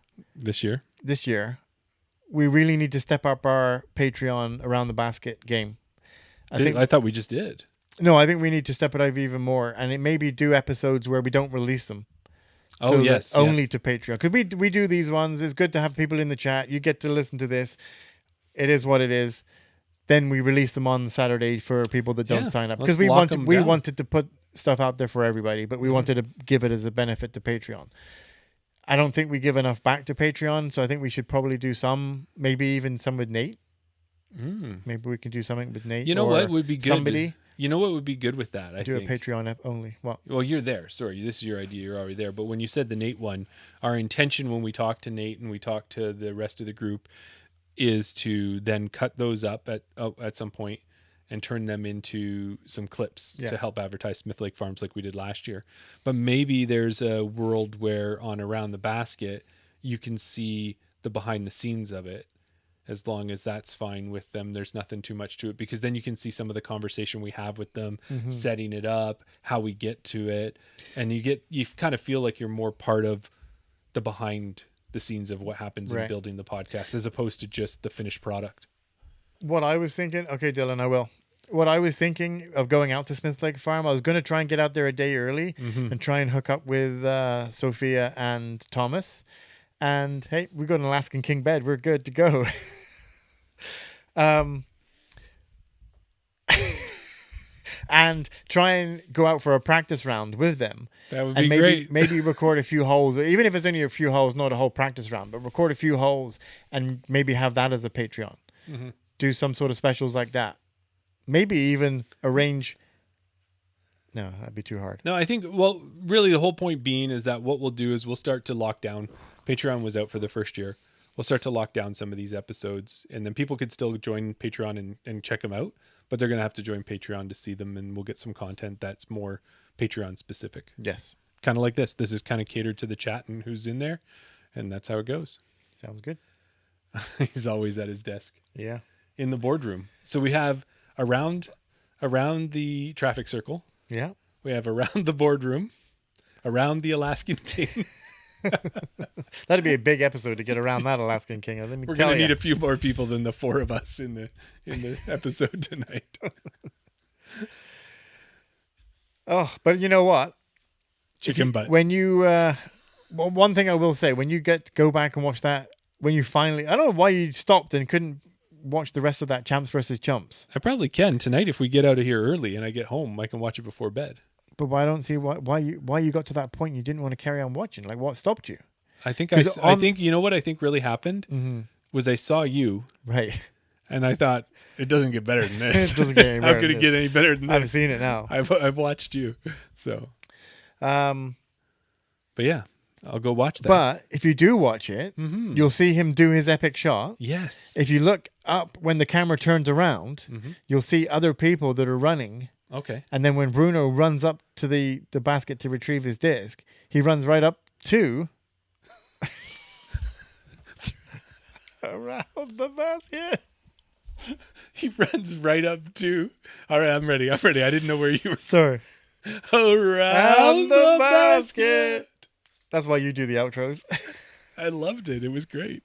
we really need to step up our Patreon Around the Basket game. I thought we just did. No, I think we need to step it up even more, and it maybe do episodes where we don't release them. Oh, yes. Only to Patreon. Because we do these ones. It's good to have people in the chat. You get to listen to this. It is what it is. Then we release them on Saturday for people that don't sign up. Because we wanted to put stuff out there for everybody, but we wanted to give it as a benefit to Patreon. I don't think we give enough back to Patreon, so I think we should probably do some, maybe even some with Nate. Maybe we can do something with Nate. You know what would be good? Somebody. You know what would be good with that? I do think. A Patreon app only. What? Well, you're there. Sorry, this is your idea. You're already there. But when you said the Nate one, our intention when we talk to Nate and we talk to the rest of the group is to then cut those up at some point and turn them into some clips to help advertise Smith Lake Farms like we did last year. But maybe there's a world where on Around the Basket you can see the behind the scenes of it. As long as that's fine with them, there's nothing too much to it, because then you can see some of the conversation we have with them, setting it up, how we get to it. And you kind of feel like you're more part of the behind the scenes of what happens in building the podcast, as opposed to just the finished product. What I was thinking, okay, Dylan, I will. What I was thinking of going out to Smith Lake Farm, I was going to try and get out there a day early and try and hook up with Sophia and Thomas. And hey, we got an Alaskan king bed. We're good to go. And try and go out for a practice round with them. That would be great. Maybe record a few holes, or even if it's only a few holes, not a whole practice round, but record a few holes and maybe have that as a Patreon. Do some sort of specials like that. Maybe even arrange. No, that'd be too hard. No, I think, well, really the whole point being is that what we'll do is we'll start to lock down. Patreon was out for the first year. We'll start to lock down some of these episodes, and then people could still join Patreon and check them out, but they're going to have to join Patreon to see them, and we'll get some content that's more Patreon specific. Yes. Kind of like this. This is kind of catered to the chat and who's in there, and that's how it goes. Sounds good. He's always at his desk. Yeah. In the boardroom. So we have around the traffic circle. Yeah. We have around the boardroom, around the Alaskan King. That'd be a big episode to get around that Alaskan King. We're going to need a few more people than the 4 of us in the episode tonight. Oh, but you know what? Chicken butt. When you, one thing I will say, when you go back and watch that, when you finally, I don't know why you stopped and couldn't watch the rest of that Champs versus Chumps. I probably can tonight if we get out of here early and I get home. I can watch it before bed. But I don't see why you got to that point you didn't want to carry on watching. Like, what stopped you? I think you know what I think really happened was I saw you. Right. And I thought, it doesn't get better than this. It doesn't get any better. How could it get any better than this? I've seen it now. I've watched you. So. But yeah. I'll go watch that. But if you do watch it, you'll see him do his epic shot. Yes. If you look up when the camera turns around, you'll see other people that are running. Okay. And then when Bruno runs up to the basket to retrieve his disc, he runs right up to around the basket. He runs right up to. All right, I'm ready. I didn't know where you were. Sorry. Around the basket. That's why you do the outros. I loved it. It was great.